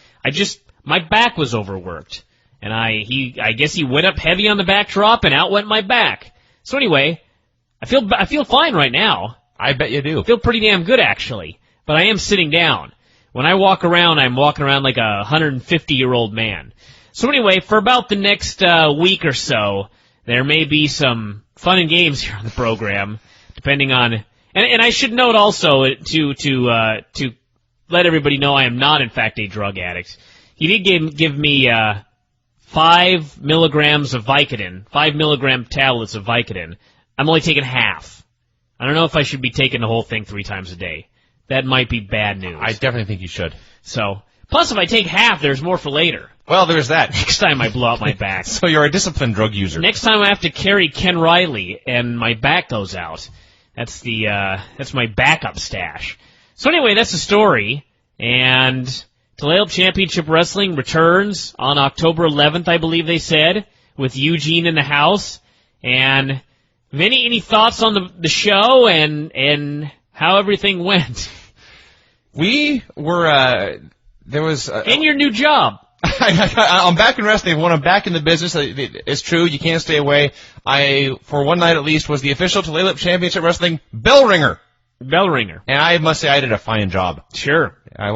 My back was overworked. And I guess he went up heavy on the backdrop and out went my back. So anyway, I feel fine right now. I bet you do. I feel pretty damn good actually. But I am sitting down. When I walk around, I'm walking around like a 150-year-old man. So anyway, for about the next week or so, there may be some fun and games here on the program, depending on... And I should note also to let everybody know I am not in fact a drug addict. He did give me 5 5 milligrams of Vicodin, 5 milligram tablets of Vicodin. I'm only taking half. I don't know if I should be taking the whole thing 3 times a day. That might be bad news. I definitely think you should. So, plus if I take half, there's more for later. Well, there's that. Next time I blow out my back. So you're a disciplined drug user. Next time I have to carry Ken Riley and my back goes out. That's my backup stash. So anyway, that's the story. And Tulalip Championship Wrestling returns on October 11th, I believe they said, with Eugene in the house. And Vinny, any thoughts on the show and how everything went? We were, there was... and your new job. I'm back in wrestling. When I'm back in the business, it's true. You can't stay away. I, for one night at least, was the official Tulalip Championship Wrestling bell ringer. Bell ringer. And I must say I did a fine job. Sure. I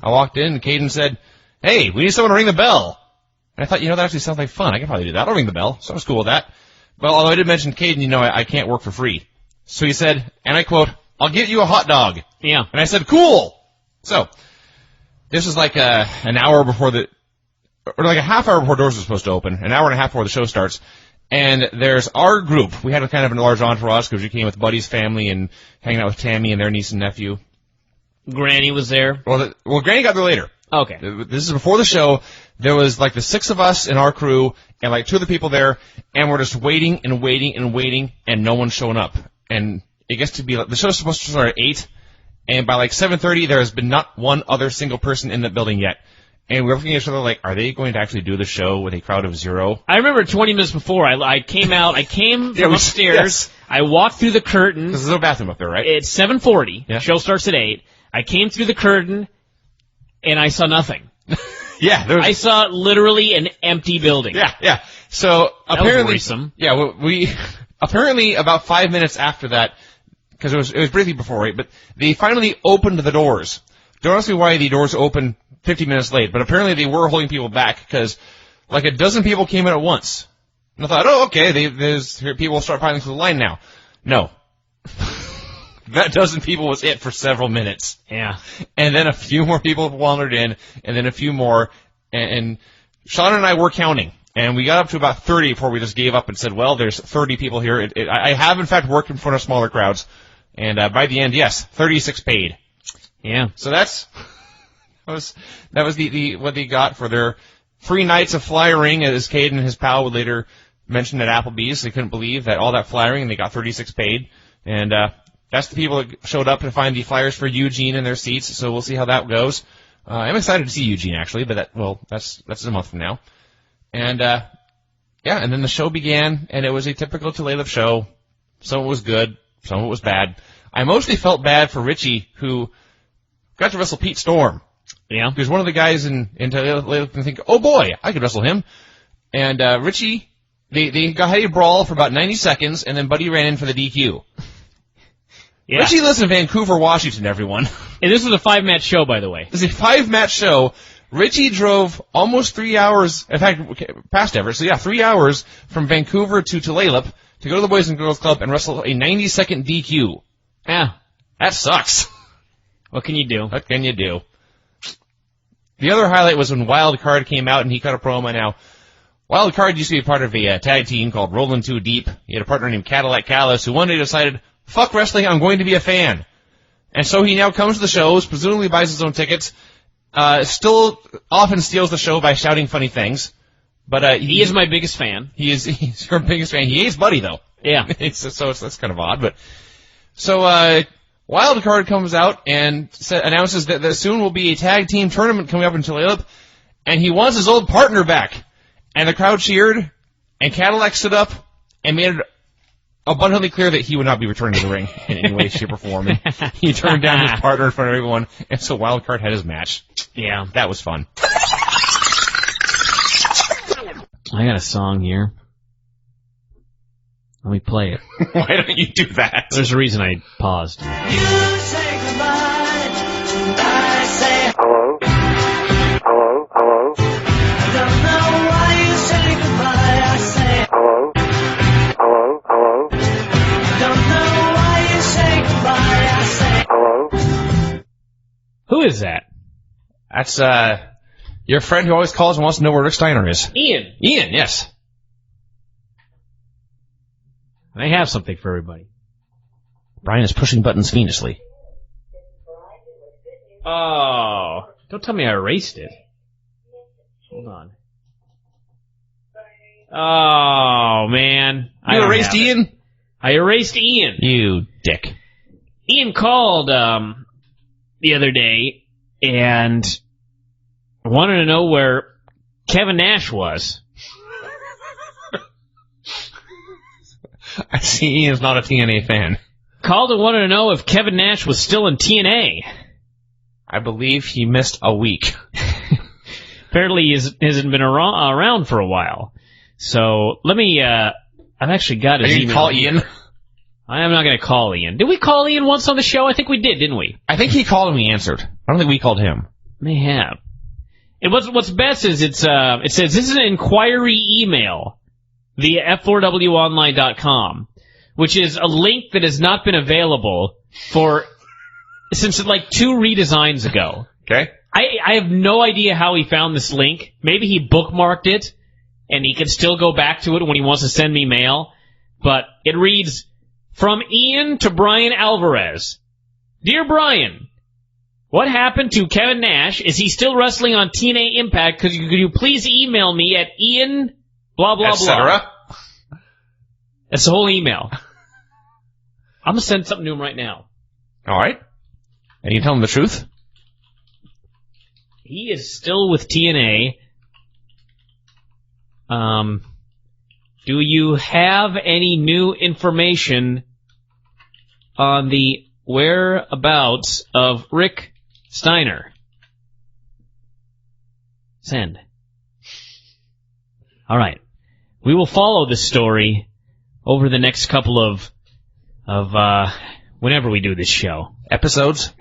walked in and Caden said, "Hey, we need someone to ring the bell." And I thought, that actually sounds like fun. I could probably do that. I'll ring the bell. So I was cool with that. Well, although I did mention Caden, I can't work for free. So he said, and I quote, "I'll get you a hot dog." Yeah. And I said, "Cool." So this is like an hour before or like a half hour before doors are supposed to open, an hour and a half before the show starts. And there's our group. We had a kind of a large entourage because we came with Buddy's family and hanging out with Tammy and their niece and nephew. Granny was there. Well, Granny got there later. Okay. This is before the show. There was like the 6 of us in our crew and like 2 other people there, and we're just waiting and waiting and waiting, and no one's showing up. And it gets to be like, the show's supposed to start at 8, and by like 7:30, there has been not one other single person in the building yet. And we're looking at each other like, are they going to actually do the show with a crowd of 0? I remember 20 minutes before, I came from upstairs, yes. I walked through the curtain. Because there's no bathroom up there, right? It's 7:40, Yeah. Show starts at 8. I came through the curtain, and I saw nothing. Yeah. I saw literally an empty building. Yeah. So That apparently, was worrisome. yeah, we apparently about 5 minutes after that, because it was briefly before 8, but they finally opened the doors. Don't ask me why the doors opened 50 minutes late, but apparently they were holding people back because like a dozen people came in at once. And I thought, okay, people will start piling through the line now. No. That dozen people was it for several minutes. Yeah. And then a few more people wandered in, and then a few more, and Sean and I were counting. And we got up to about 30 before we just gave up and said, well, there's 30 people here. I have, in fact, worked in front of smaller crowds. And by the end, yes, 36 paid. Yeah. So that was what they got for their 3 nights of flyering, as Caden and his pal would later mention at Applebee's. They couldn't believe that all that flyering, and they got 36 paid. And that's the people that showed up to find the flyers for Eugene in their seats. So we'll see how that goes. I'm excited to see Eugene actually, but that's a month from now. And and then the show began, and it was a typical Tulalip show. Some of it was good, some of it was bad. I mostly felt bad for Richie, who got to wrestle Pete Storm. Yeah. He was one of the guys in Tulalip and think, oh boy, I could wrestle him. And Richie, they had a brawl for about 90 seconds, and then Buddy ran in for the DQ. Yeah. Richie lives in Vancouver, Washington, everyone. And this was a 5-match show, by the way. This is a 5-match show. Richie drove almost 3 hours, in fact, past Everett, so yeah, 3 hours from Vancouver to Tulalip to go to the Boys and Girls Club and wrestle a 90-second DQ. Yeah. That sucks. What can you do? What can you do? The other highlight was when Wild Card came out and he cut a promo. Now, Wild Card used to be part of a tag team called Rollin' Too Deep. He had a partner named Cadillac Callis who one day decided, fuck wrestling, I'm going to be a fan. And so he now comes to the shows, presumably buys his own tickets, still often steals the show by shouting funny things. But he is my biggest fan. He's your biggest fan. He hates Buddy, though. Yeah. That's kind of odd. But so Wild Card comes out and announces that soon will be a tag team tournament coming up in Tulalip, and he wants his old partner back. And the crowd cheered, and Cadillac stood up and made it abundantly clear that he would not be returning to the ring in any way, shape, or form. And he turned down his partner in front of everyone, and so Wild Card had his match. Yeah. That was fun. I got a song here. Let me play it. Why don't you do that? There's a reason I paused. You say goodbye, and I say Hello? Hello? Hello? I don't know why you say goodbye. I say Hello? Hello? Hello? I don't know why you say goodbye. I say Hello? Who is that? That's Your friend who always calls and wants to know where Rick Steiner is. Ian. Ian, yes. I have something for everybody. Bryan is pushing buttons fiendishly. Oh, don't tell me I erased it. Hold on. Oh, man. You erased Ian? I erased Ian. You dick. Ian called the other day and wanted to know where Kevin Nash was. I see Ian's not a TNA fan. Called and wanted to know if Kevin Nash was still in TNA. I believe he missed a week. Apparently he hasn't been around for a while. So, let me, I've actually got his email. Did you call Ian? I am not going to call Ian. Did we call Ian once on the show? I think we did, didn't we? I think he called and we answered. I don't think we called him. May have. And what's best is it says this is an inquiry email via f4wonline.com, which is a link that has not been available since like 2 redesigns ago. Okay. I have no idea how he found this link. Maybe he bookmarked it, and he can still go back to it when he wants to send me mail. But it reads, from Ian to Bryan Alvarez. Dear Bryan, what happened to Kevin Nash? Is he still wrestling on TNA Impact? Could you please email me at Ian blah blah blah. That's the whole email. I'm going to send something to him right now. All right. And you tell him the truth? He is still with TNA. Do you have any new information on the whereabouts of Rick Steiner? Send. All right. We will follow this story over the next couple of whenever we do this show. Episodes.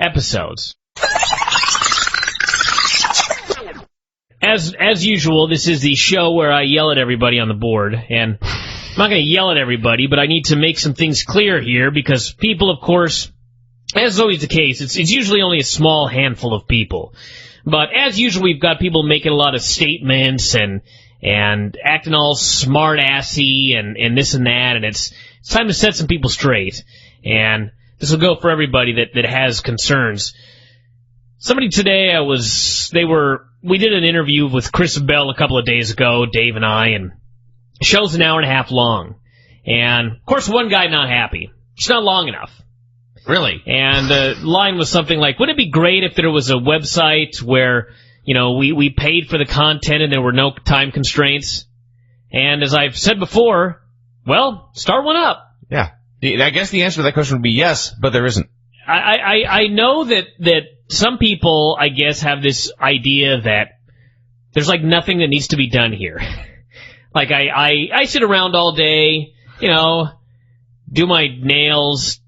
As usual, this is the show where I yell at everybody on the board, and I'm not going to yell at everybody, but I need to make some things clear here, because people, of course, as is always the case, it's usually only a small handful of people. But as usual, we've got people making a lot of statements and acting all smart-assy and this and that, and it's time to set some people straight. And this will go for everybody that has concerns. Somebody today, we did an interview with Chris Bell a couple of days ago, Dave and I, and the show's an hour and a half long. And, of course, one guy not happy. It's not long enough. Really? And the line was something like, wouldn't it be great if there was a website where, we paid for the content and there were no time constraints? And as I've said before, well, start one up. Yeah. I guess the answer to that question would be yes, but there isn't. I know that some people, I guess, have this idea that there's like nothing that needs to be done here. Like I sit around all day, do my nails,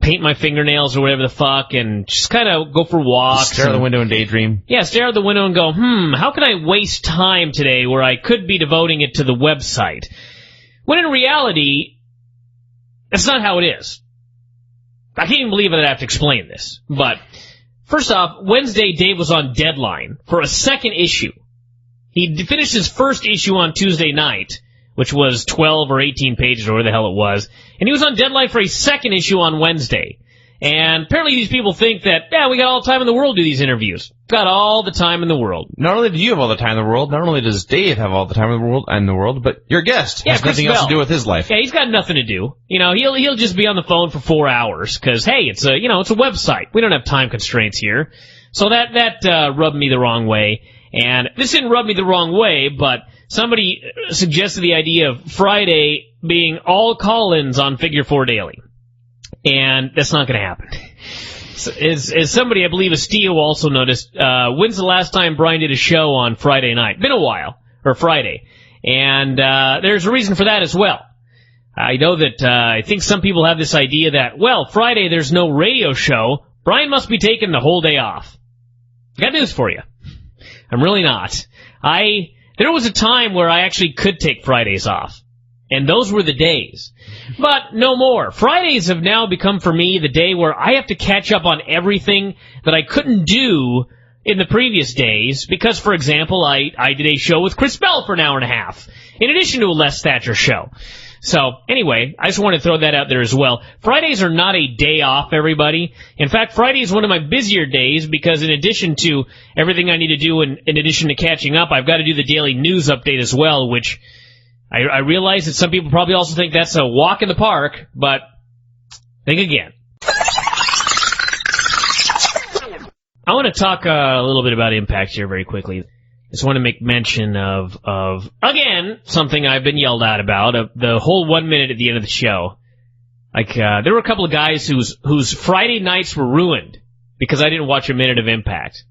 paint my fingernails or whatever the fuck, and just kind of go for walks. Stare out the window and daydream. Yeah, stare out the window and go, how can I waste time today where I could be devoting it to the website? When in reality, that's not how it is. I can't even believe that I have to explain this. But, first off, Wednesday, Dave was on deadline for a second issue. He finished his first issue on Tuesday night, which was 12 or 18 pages or whatever the hell it was, and he was on deadline for a second issue on Wednesday. And apparently these people think that, we got all the time in the world to do these interviews. Got all the time in the world. Not only do you have all the time in the world, not only does Dave have all the time in the world, but your guest has nothing else to do with his life. Yeah, he's got nothing to do. He'll just be on the phone for 4 hours, because, hey, it's a website. We don't have time constraints here. So that rubbed me the wrong way. And this didn't rub me the wrong way, but somebody suggested the idea of Friday being all call-ins on Figure 4 Daily. And that's not going to happen. So, as somebody, I believe, Estio also noticed, when's the last time Bryan did a show on Friday night? Been a while. Or Friday. And there's a reason for that as well. I know that I think some people have this idea that, Friday there's no radio show. Bryan must be taking the whole day off. Got news for you. I'm really not. There was a time where I actually could take Fridays off. And those were the days. But no more. Fridays have now become for me the day where I have to catch up on everything that I couldn't do in the previous days because, for example, I did a show with Chris Bell for an hour and a half, in addition to a Les Thatcher show. So, anyway, I just want to throw that out there as well. Fridays are not a day off, everybody. In fact, Friday is one of my busier days because in addition to everything I need to do, and in addition to catching up, I've got to do the daily news update as well, which I realize that some people probably also think that's a walk in the park, but think again. I want to talk a little bit about Impact here very quickly. Just want to make mention of again, something I've been yelled at about, the whole 1 minute at the end of the show. Like, there were a couple of guys whose Friday nights were ruined because I didn't watch a minute of Impact.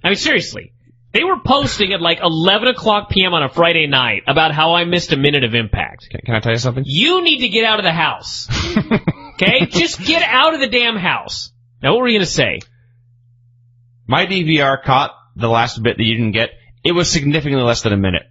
I mean, seriously. They were posting at like 11 o'clock p.m. on a Friday night about how I missed a minute of Impact. Can I tell you something? You need to get out of the house. Okay? Just get out of the damn house. Now, what were you going to say? My DVR caught the last bit that you didn't get. It was significantly less than a minute.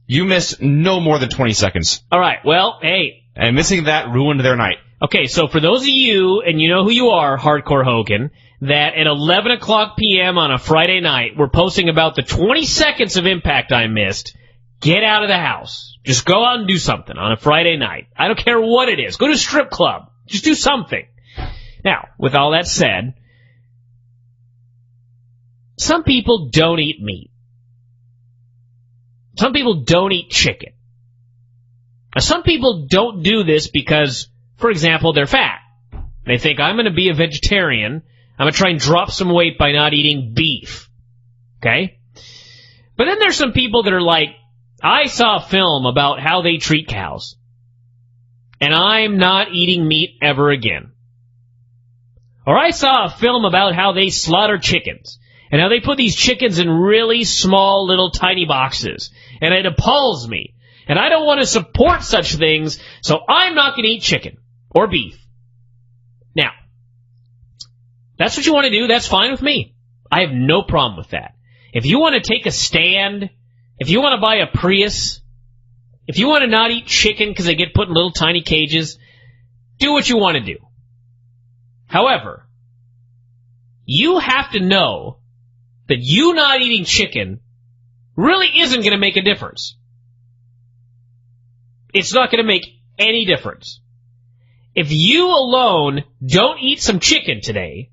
You missed no more than 20 seconds. All right, well, hey. And missing that ruined their night. Okay, so for those of you, and you know who you are, Hardcore Hogan, that at 11 o'clock p.m. on a Friday night, we're posting about the 20 seconds of Impact I missed, get out of the house. Just go out and do something on a Friday night. I don't care what it is. Go to a strip club. Just do something. Now, with all that said, some people don't eat meat. Some people don't eat chicken. Now, some people don't do this because, for example, they're fat. They think, I'm going to be a vegetarian. I'm going to try and drop some weight by not eating beef. Okay? But then there's some people that are like, I saw a film about how they treat cows, and I'm not eating meat ever again. Or I saw a film about how they slaughter chickens, and how they put these chickens in really small, little, tiny boxes. And it appalls me. And I don't want to support such things, so I'm not going to eat chicken or beef. Now, that's what you want to do. That's fine with me. I have no problem with that. If you want to take a stand, if you want to buy a Prius, if you want to not eat chicken because they get put in little tiny cages, do what you want to do. However, you have to know that you not eating chicken really isn't going to make a difference. It's not going to make any difference. If you alone don't eat some chicken today,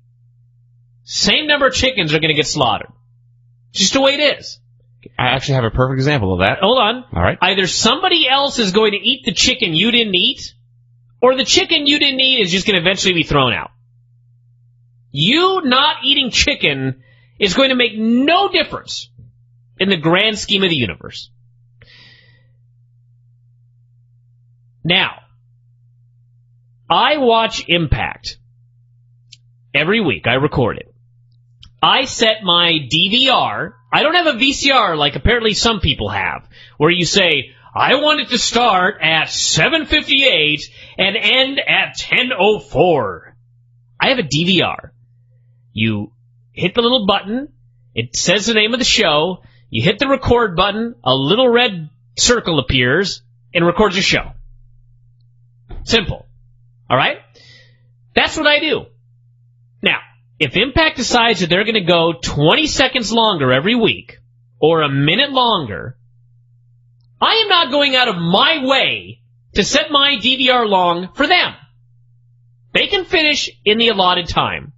same number of chickens are going to get slaughtered. Just the way it is. I actually have a perfect example of that. Hold on. All right. Either somebody else is going to eat the chicken you didn't eat, or the chicken you didn't eat is just going to eventually be thrown out. You not eating chicken is going to make no difference in the grand scheme of the universe. Now, I watch Impact every week. I record it. I set my DVR. I don't have a VCR like apparently some people have, where you say, I want it to start at 7:58 and end at 10:04. I have a DVR. You hit the little button. It says the name of the show. You hit the record button. A little red circle appears and records your show. Simple. All right? That's what I do. Now, if Impact decides that they're going to go 20 seconds longer every week, or a minute longer, I am not going out of my way to set my DVR long for them. They can finish in the allotted time.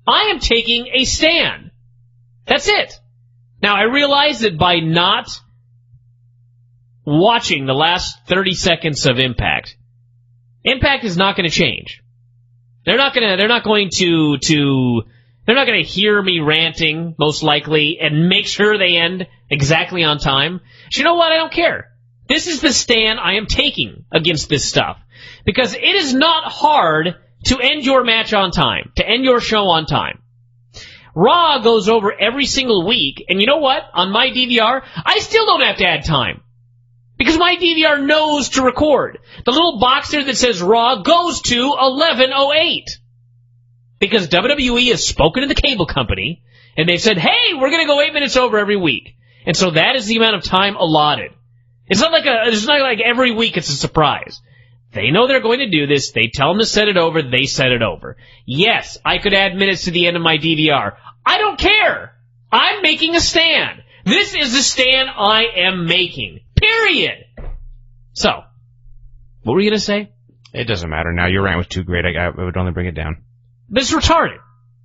I am taking a stand. That's it. Now, I realize that by not watching the last 30 seconds of Impact is not going to change. They're not going to hear me ranting, most likely, and make sure they end exactly on time. But you know what? I don't care. This is the stand I am taking against this stuff. Because it is not hard to end your match on time, to end your show on time. Raw goes over every single week, and you know what? On my DVR, I still don't have to add time. Because my DVR knows to record. The little box there that says Raw goes to 11:08. Because WWE has spoken to the cable company, and they've said, hey, we're going to go 8 minutes over every week. And so that is the amount of time allotted. It's not like every week it's a surprise. They know they're going to do this. They tell them to set it over. They set it over. Yes, I could add minutes to the end of my DVR. I don't care. I'm making a stand. This is the stand I am making. Period. So, what were you going to say? It doesn't matter now. Your rant was too great. I would only bring it down. But it's retarded.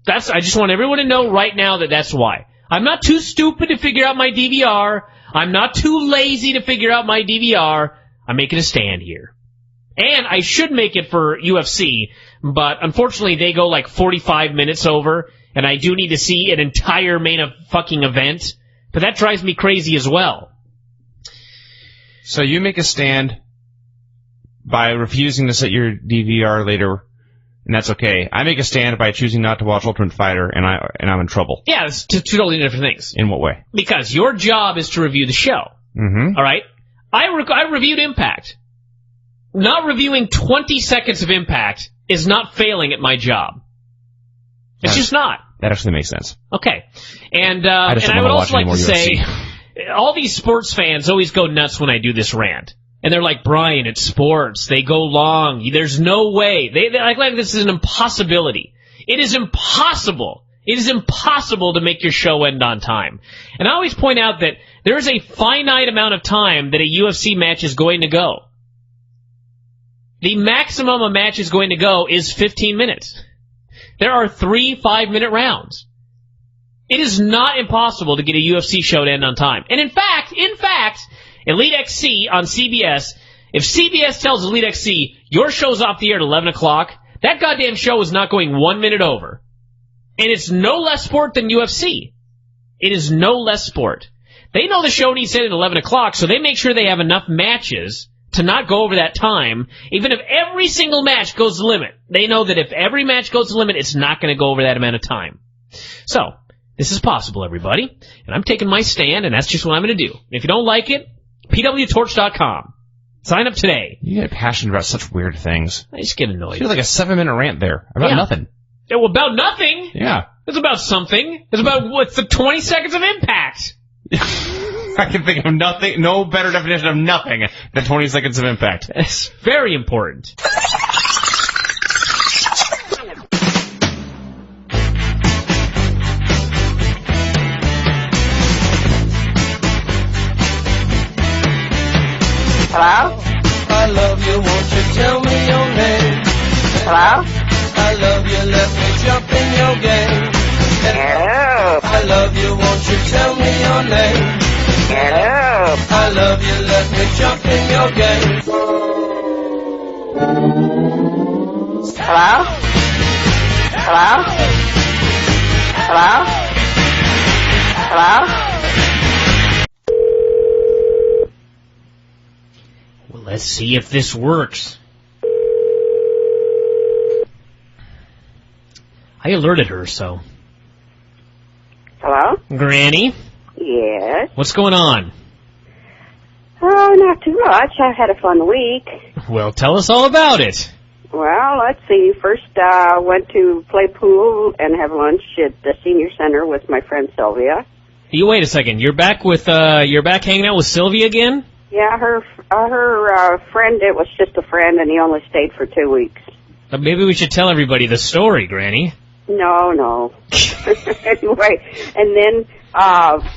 I just want everyone to know right now that that's why. I'm not too stupid to figure out my DVR. I'm not too lazy to figure out my DVR. I'm making a stand here. And I should make it for UFC, but unfortunately they go like 45 minutes over, and I do need to see an entire fucking event. But that drives me crazy as well. So you make a stand by refusing to set your DVR later, and that's okay. I make a stand by choosing not to watch Ultimate Fighter, and I'm in trouble. Yeah, it's two totally different things. In what way? Because your job is to review the show. Mm-hmm. All right? I reviewed Impact. Not reviewing 20 seconds of Impact is not failing at my job. It's just not. That actually makes sense. Okay. And I would also like to say, all these sports fans always go nuts when I do this rant. And they're like, Bryan, it's sports. They go long. There's no way. They act like this is an impossibility. It is impossible. It is impossible to make your show end on time. And I always point out that there is a finite amount of time that a UFC match is going to go. The maximum a match is going to go is 15 minutes. There are 3 5-minute rounds. It is not impossible to get a UFC show to end on time. And in fact, Elite XC on CBS, if CBS tells Elite XC, your show's off the air at 11 o'clock, that goddamn show is not going 1 minute over. And it's no less sport than UFC. It is no less sport. They know the show needs to end at 11 o'clock, so they make sure they have enough matches to not go over that time, even if every single match goes the limit. They know that if every match goes the limit, it's not going to go over that amount of time. So, this is possible, everybody. And I'm taking my stand, and that's just what I'm going to do. If you don't like it, pwtorch.com. Sign up today. You get passionate about such weird things. I just get annoyed. You had like a 7-minute rant there about nothing. Yeah, well, about nothing? Yeah. It's about something. It's about, what's the 20 seconds of Impact? I can think of nothing, no better definition of nothing than 20 seconds of Impact. It's very important. Hello? I love you, won't you tell me your name? Hello? I love you, let me jump in your game. Hello? I love you, won't you tell me your name? Hello? I love you, let me jump in your game. Hello? Hello? Hello? Hello? Well, let's see if this works. I alerted her, so. Hello? Granny, Yes. what's going on? Oh, not too much. I've had a fun week. Well, tell us all about it. Well, let's see. First, went to play pool and have lunch at the senior center with my friend Sylvia. You wait a second. You're back hanging out with Sylvia again? Yeah, her friend, it was just a friend, and he only stayed for 2 weeks. Maybe we should tell everybody the story, Granny. No. Anyway, and then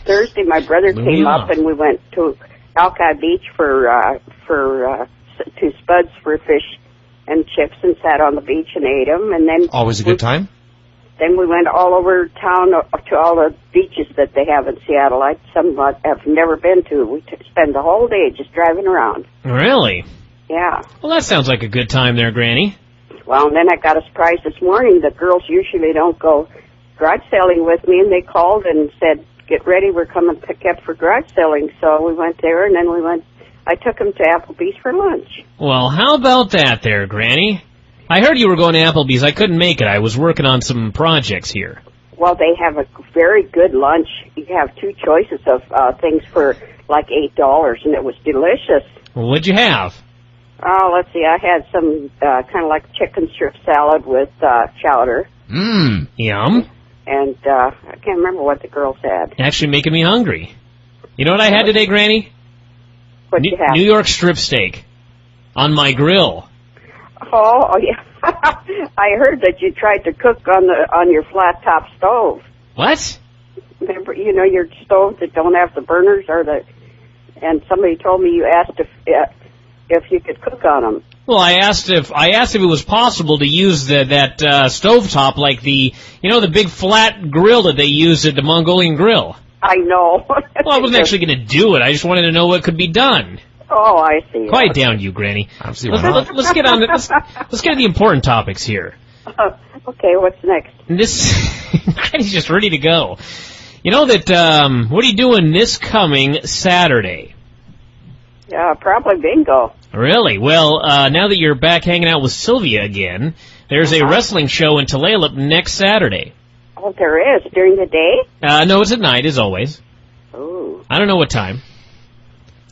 Thursday my brother came up and we went to Alki Beach for 2 spuds for fish and chips and sat on the beach and ate them. And then Always a good time? Then we went all over town to all the beaches that they have in Seattle. Some have never been to. We spend the whole day just driving around. Really? Yeah. Well, that sounds like a good time there, Granny. Well, and then I got a surprise this morning. The girls usually don't go garage selling with me, and they called and said, get ready, we're coming to pick up for garage selling. So we went there, and then I took them to Applebee's for lunch. Well, how about that there, Granny? I heard you were going to Applebee's. I couldn't make it. I was working on some projects here. Well, they have a very good lunch. You have 2 choices of things for like $8, and it was delicious. Well, what'd you have? Oh, let's see. I had some kind of like chicken strip salad with chowder. Mmm. Yum. And I can't remember what the girls had. Actually making me hungry. You know what I had today, Granny? What'd you have? New York strip steak. On my grill. Oh yeah. I heard that you tried to cook on your flat top stove. What? Remember remember, your stoves that don't have the burners and somebody told me you asked if you could cook on them. Well, I asked if it was possible to use that stovetop like the big flat grill that they use at the Mongolian Grill. I know. Well, I wasn't actually going to do it. I just wanted to know what could be done. Oh, I see. Quiet down, you Granny. I don't see why not. Let's get on. Let's get to the important topics here. Okay, what's next? Granny's just ready to go. You know that. What are you doing this coming Saturday? Yeah, probably bingo. Really? Well, now that you're back hanging out with Sylvia again, there's a wrestling show in Tulalip next Saturday. Oh, there is? During the day? No, it's at night, as always. Ooh. I don't know what time.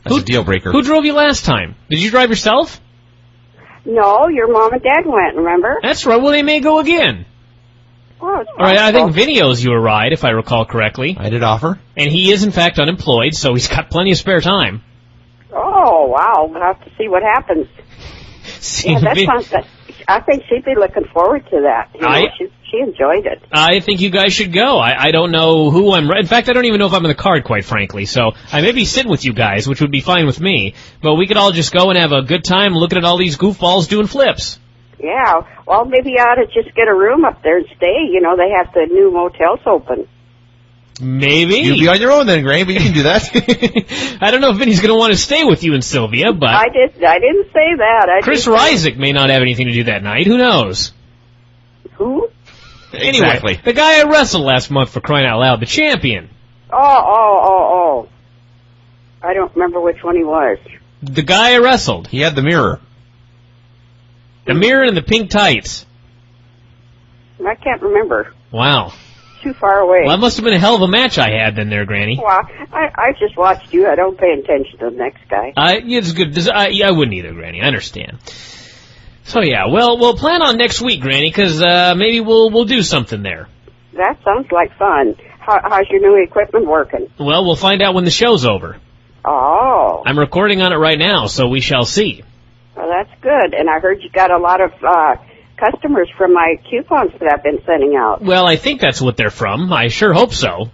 That's a deal breaker. Who drove you last time? Did you drive yourself? No, your mom and dad went, remember? That's right. Well, they may go again. Oh, it's All right, I think possible. Vinny owes you a ride, if I recall correctly. I did offer. And he is, in fact, unemployed, so he's got plenty of spare time. Oh, wow. We'll have to see what happens. Yeah, that sounds good. I think she'd be looking forward to that. She enjoyed it. I think you guys should go. I don't know who I'm... In fact, I don't even know if I'm in the card, quite frankly. So I may be sitting with you guys, which would be fine with me. But we could all just go and have a good time looking at all these goofballs doing flips. Yeah. Well, maybe you ought to just get a room up there and stay. They have the new motels open. Maybe. You'll be on your own then, Granny, but you can do that. I don't know if Vinny's going to want to stay with you and Sylvia, but... I didn't say that. Chris Rysick may not have anything to do that night. Who knows? Who? Anyway, Exactly. the guy I wrestled last month, for crying out loud, the champion. Oh. I don't remember which one he was. The guy I wrestled. He had the mirror. The mirror and the pink tights. I can't remember. Wow. Too far away. Well, that must have been a hell of a match I had then there, Granny. Well, I just watched you. I don't pay attention to the next guy. It's good. I wouldn't either, Granny. I understand. So, yeah, well, we'll plan on next week, Granny, because maybe we'll do something there. That sounds like fun. How's your new equipment working? Well, we'll find out when the show's over. Oh. I'm recording on it right now, so we shall see. Well, that's good. And I heard you got a lot of customers from my coupons that I've been sending out. Well, I think that's what they're from. I sure hope so.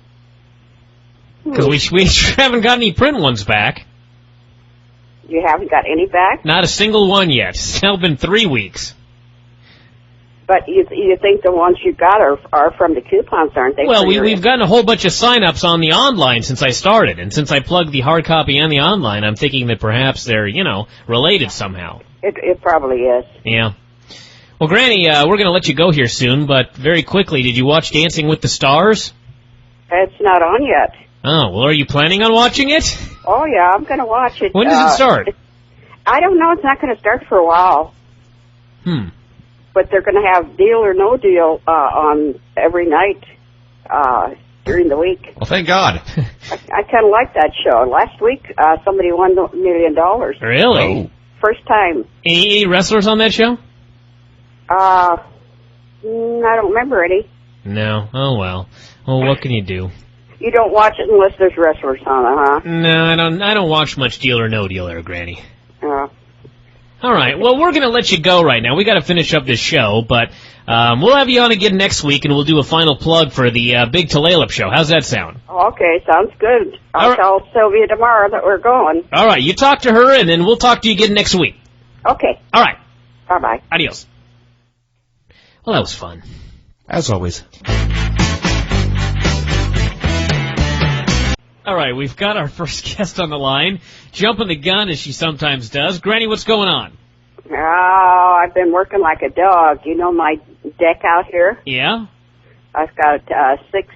Because we haven't got any print ones back. You haven't got any back? Not a single one yet. It's now been 3 weeks. But you think the ones you got are from the coupons, aren't they? Well, we've gotten a whole bunch of sign-ups on the online since I started. And since I plugged the hard copy and the online, I'm thinking that perhaps they're, related somehow. It probably is. Yeah. Well, Granny, we're going to let you go here soon, but very quickly, did you watch Dancing with the Stars? It's not on yet. Oh, well, are you planning on watching it? Oh, yeah, I'm going to watch it. When does it start? I don't know. It's not going to start for a while. But they're going to have Deal or No Deal on every night during the week. Well, thank God. I kind of like that show. Last week, somebody won $1 million. Really? Oh. First time. Any wrestlers on that show? I don't remember any. No. Oh, well. Well, what can you do? You don't watch it unless there's wrestlers on it, huh? No, I don't watch much Deal or No Deal there, Granny. Oh. All right. Well, we're going to let you go right now. We got to finish up this show, but we'll have you on again next week, and we'll do a final plug for the Big Tulalip show. How's that sound? Okay, sounds good. I'll tell Sylvia tomorrow that we're going. All right. You talk to her, and then we'll talk to you again next week. Okay. All right. Bye-bye. Adios. Well, that was fun. As always. All right, we've got our first guest on the line, jumping the gun as she sometimes does. Granny, what's going on? Oh, I've been working like a dog. You know my deck out here? Yeah? I've got 6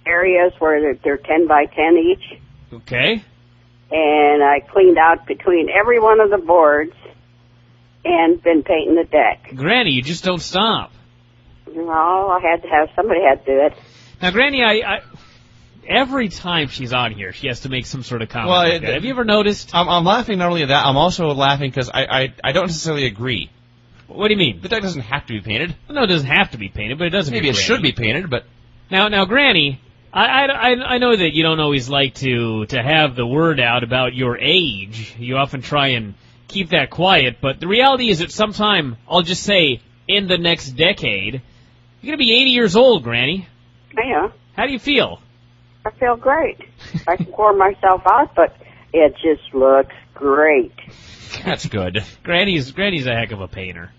areas where they're 10 by 10 each. Okay. And I cleaned out between every one of the boards and been painting the deck. Granny, you just don't stop. No, somebody had to do it. Now, Granny, I every time she's on here, she has to make some sort of comment. Well, like that. Have you ever noticed? I'm laughing not only at that, I'm also laughing because I don't necessarily agree. What do you mean? The deck doesn't have to be painted. No, it doesn't have to be painted, but it doesn't. Maybe it should be painted, but... Now, Granny, I know that you don't always like to have the word out about your age. You often try and keep that quiet, but the reality is that sometime, I'll just say, in the next decade, you're going to be 80 years old, Granny. Yeah. How do you feel? I feel great. I can pour myself out, but it just looks great. That's good. Granny's a heck of a painter.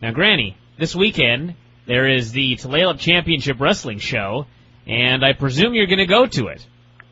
Now, Granny, this weekend there is the Tulalip Championship Wrestling show, and I presume you're going to go to it.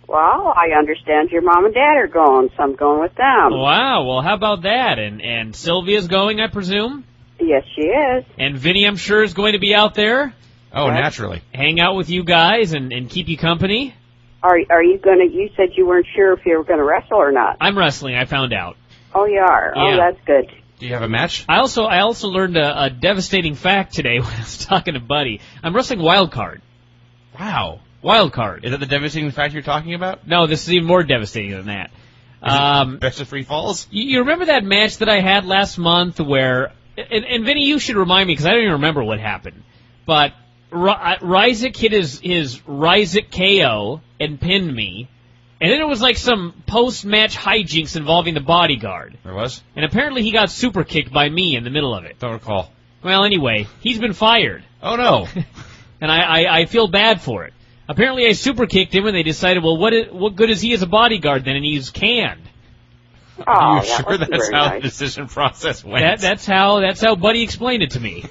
Well, I understand your mom and dad are going, so I'm going with them. Wow, well, how about that? And Sylvia's going, I presume? Yes, she is. And Vinny, I'm sure, is going to be out there. Oh, naturally. Hang out with you guys and keep you company. Are you going to, you said you weren't sure if you were going to wrestle or not. I'm wrestling, I found out. Oh, you are? Yeah. Oh, that's good. Do you have a match? I also learned a devastating fact today when I was talking to Buddy. I'm wrestling Wild Card. Wow. Wild Card. Is that the devastating fact you're talking about? No, this is even more devastating than that. Best of 3 falls? You remember that match that I had last month where, and Vinny, you should remind me because I don't even remember what happened, but Ryzik hit his Ryzik KO and pinned me, and then it was like some post-match hijinks involving the bodyguard. There was? And apparently he got super kicked by me in the middle of it. Don't recall. Well, anyway, he's been fired. Oh, no. And I feel bad for it. Apparently I super kicked him, and they decided, well, what good is he as a bodyguard then? And he's canned. Oh, Are you that sure wasn't that's very how nice. the decision process went? That's how Buddy explained it to me.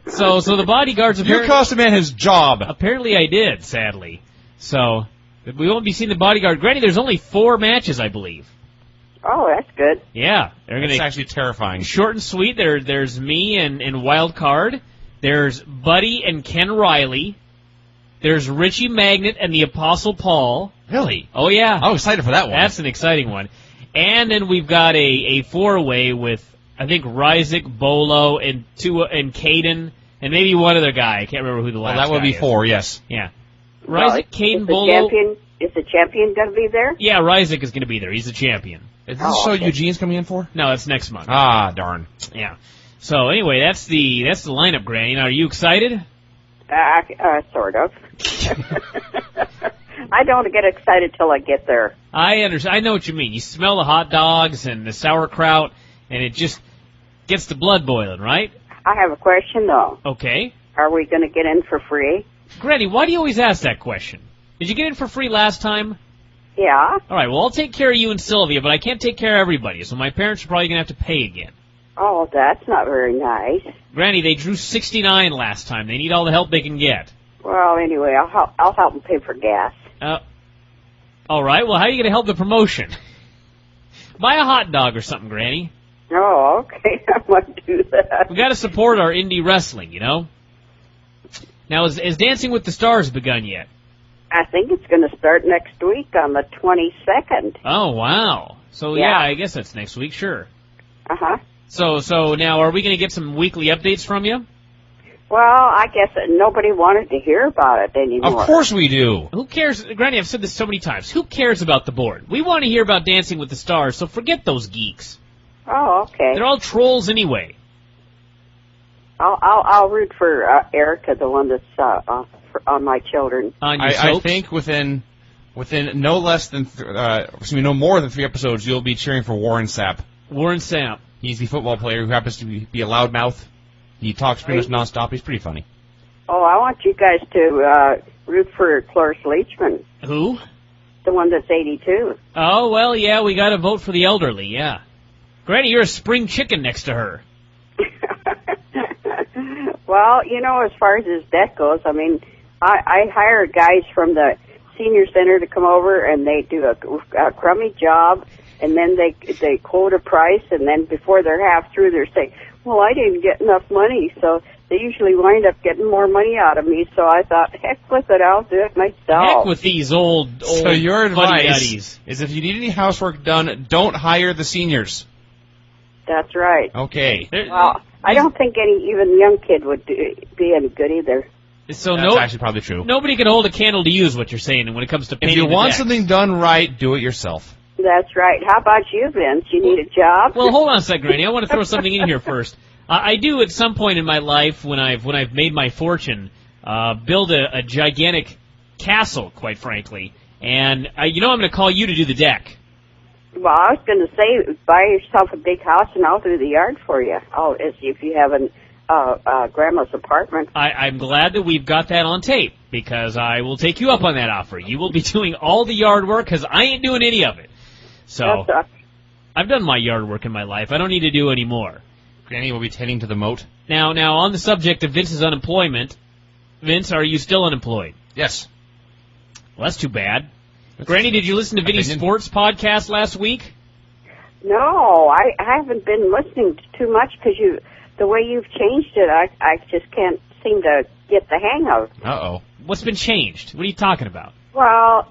So the bodyguards You apparently, cost a man his job. apparently I did, sadly. So we won't be seeing the bodyguard. Granny, there's only 4 matches, I believe. Oh, that's good. Yeah, they're It's gonna actually terrifying. short and sweet. There's me and Wild Card. There's Buddy and Ken Riley. There's Richie Magnet and the Apostle Paul. Really? Oh yeah, I'm excited for that one. that's an exciting one. And then we've got a 4-way with I think Ryzik, Bolo, and Caden, and maybe one other guy. I can't remember who the last. Well, that would guy be is. 4, yes. Yeah, Well, Ryzik, Caden, is Bolo. Is the champion going to be there? Yeah, Ryzik is going to be there. He's the champion. Is this show okay. Eugene's coming in for? No, that's next month. Ah, darn. Yeah. So anyway, that's the lineup, Granny. Now, are you excited? Sort of. I don't get excited till I get there. I understand. I know what you mean. You smell the hot dogs and the sauerkraut, and it just gets the blood boiling, right? I have a question, though. Okay. Are we going to get in for free? Granny, why do you always ask that question? Did you get in for free last time? Yeah. All right, well, I'll take care of you and Sylvia, but I can't take care of everybody, so my parents are probably going to have to pay again. Oh, that's not very nice. Granny, they drew 69 last time. They need all the help they can get. Well, anyway, I'll help them pay for gas. All right, well, how are you going to help the promotion? Buy a hot dog or something, Granny. Oh, okay. I might do that. We got to support our indie wrestling, you know? Now, has Dancing with the Stars begun yet? I think it's going to start next week on the 22nd. Oh, wow. So, Yeah. yeah, I guess that's next week, sure. Uh-huh. So now, are we going to get some weekly updates from you? Well, I guess that nobody wanted to hear about it anymore. Of course we do. Who cares? Granny, I've said this so many times. Who cares about the board? We want to hear about Dancing with the Stars, so forget those geeks. Oh, okay. They're all trolls anyway. I'll root for Erica, the one that's on my children. On your I soaps. think within no less than no more than 3 episodes, you'll be cheering for Warren Sapp. Warren Sapp. He's the football player who happens to be a loudmouth. He talks pretty much nonstop. He's pretty funny. Oh, I want you guys to root for Cloris Leachman, Who? the one that's 82. Oh, well, yeah, we got to vote for the elderly, yeah. Granny, you're a spring chicken next to her. Well, you know, as far as his debt goes, I mean, I hire guys from the senior center to come over, and they do a crummy job, and then they quote a price, and then before they're half through, they're saying, well, I didn't get enough money, so they usually wind up getting more money out of me, so I thought, heck with it, I'll do it myself. Heck with these old So your advice fuddy-duddies. is if you need any housework done, don't hire the seniors. That's right. Okay. Well, I don't think even young kid would be any good either. So That's actually probably true. nobody can hold a candle to you is what you're saying when it comes to If painting you the want deck. something done right, do it yourself. That's right. How about you, Vince? You need a job? Well, hold on a sec, Granny. I want to throw something in here first. I do at some point in my life when I've made my fortune, build a gigantic castle, quite frankly. And I'm going to call you to do the deck. Well, I was going to say, buy yourself a big house and I'll do the yard for you. If you have Grandma's apartment. I'm glad that we've got that on tape, because I will take you up on that offer. You will be doing all the yard work, because I ain't doing any of it. So, I've done my yard work in my life. I don't need to do any more. Granny will be tending to the moat. Now, on the subject of Vince's unemployment, Vince, are you still unemployed? Yes. Well, that's too bad. Granny, did you listen to Vinny's sports podcast last week? No, I haven't been listening to too much because the way you've changed it, I just can't seem to get the hang of. Uh-oh. What's been changed? What are you talking about? Well,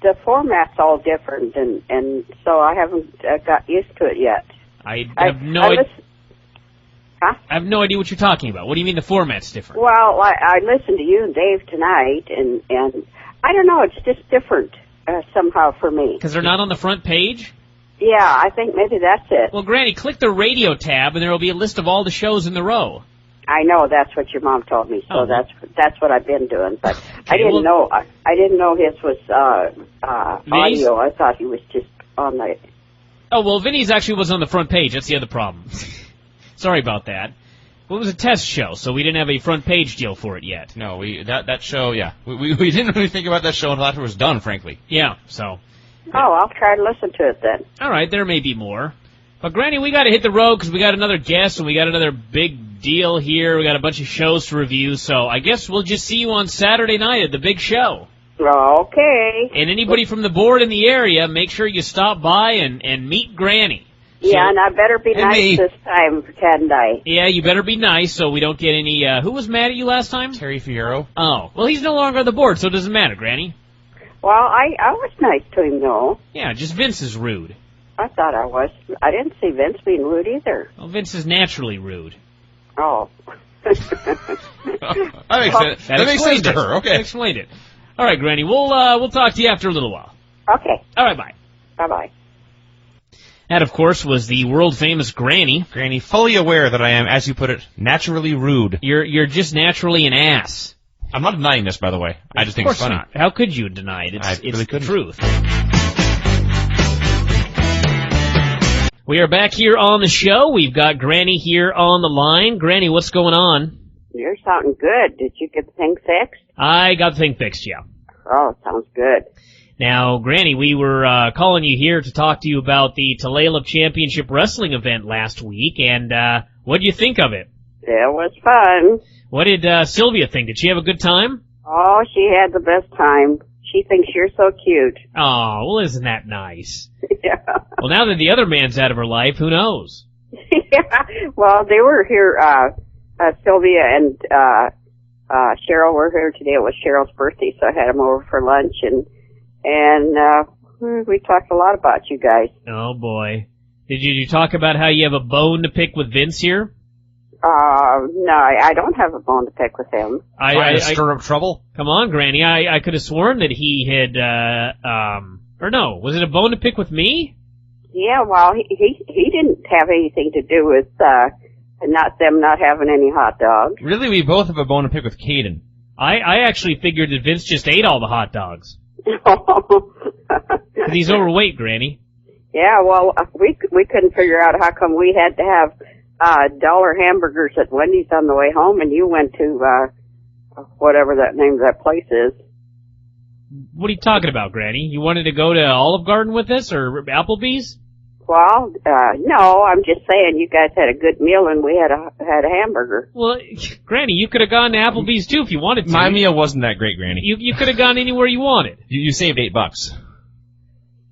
the format's all different, and so I haven't got used to it yet. I have no idea. I have no idea what you're talking about. What do you mean the format's different? Well, I listened to you and Dave tonight, and I don't know, it's just different somehow for me. Because they're not on the front page? Yeah, I think maybe that's it. Well, Granny, click the radio tab, and there will be a list of all the shows in the row. I know, that's what your mom told me, so that's what I've been doing. But I didn't know his was audio. I thought he was just on the. Oh well, Vinny's actually was on the front page. That's the other problem. Sorry about that. Well, it was a test show, so we didn't have a front page deal for it yet. No, that show, yeah. We didn't really think about that show until after it was done, frankly. Yeah, so. Oh, I'll try to listen to it then. All right, there may be more. But, Granny, we got to hit the road because we got another guest and we got another big deal here. We got a bunch of shows to review, so I guess we'll just see you on Saturday night at the big show. Okay. And anybody from the board in the area, make sure you stop by and meet Granny. Yeah, and I better be nice this time, hadn't I? Yeah, you better be nice so we don't get any, who was mad at you last time? Terry Fierro. Oh, well, he's no longer on the board, so it doesn't matter, Granny. Well, I was nice to him, though. Yeah, just Vince is rude. I thought I was. I didn't see Vince being rude either. Well, Vince is naturally rude. Oh. That makes sense. That makes sense to her. Okay. That explained it. All right, Granny, we'll talk to you after a little while. Okay. All right, bye. Bye-bye. That, of course, was the world-famous Granny. Granny, fully aware that I am, as you put it, naturally rude. You're just naturally an ass. I'm not denying this, by the way. I just think it's funny. Not. How could you deny it? It's really the truth. We are back here on the show. We've got Granny here on the line. Granny, what's going on? You're sounding good. Did you get the thing fixed? I got the thing fixed, yeah. Oh, sounds good. Now, Granny, we were calling you here to talk to you about the Tulalip Championship Wrestling event last week, and what did you think of it? It was fun. What did Sylvia think? Did she have a good time? Oh, she had the best time. She thinks you're so cute. Oh, well, isn't that nice? Yeah. Well, now that the other man's out of her life, who knows? Yeah. Well, they were here, Sylvia and Cheryl were here today. It was Cheryl's birthday, so I had them over for lunch, and we talked a lot about you guys. Oh, boy. Did you talk about how you have a bone to pick with Vince here? No, I don't have a bone to pick with him. I stir up trouble? Come on, Granny. I could have sworn that he had, or no, was it a bone to pick with me? Yeah, well, he didn't have anything to do with, not having any hot dogs. Really, we both have a bone to pick with Caden. I actually figured that Vince just ate all the hot dogs. 'Cause he's overweight, Granny. Yeah, well, we couldn't figure out how come we had to have dollar hamburgers at Wendy's on the way home, and you went to whatever that name of that place is. What are you talking about, Granny? You wanted to go to Olive Garden with us or Applebee's? Well, no, I'm just saying you guys had a good meal and we had a hamburger. Well, Granny, you could have gone to Applebee's too if you wanted to. My meal wasn't that great, Granny. You could have gone anywhere you wanted. You saved $8.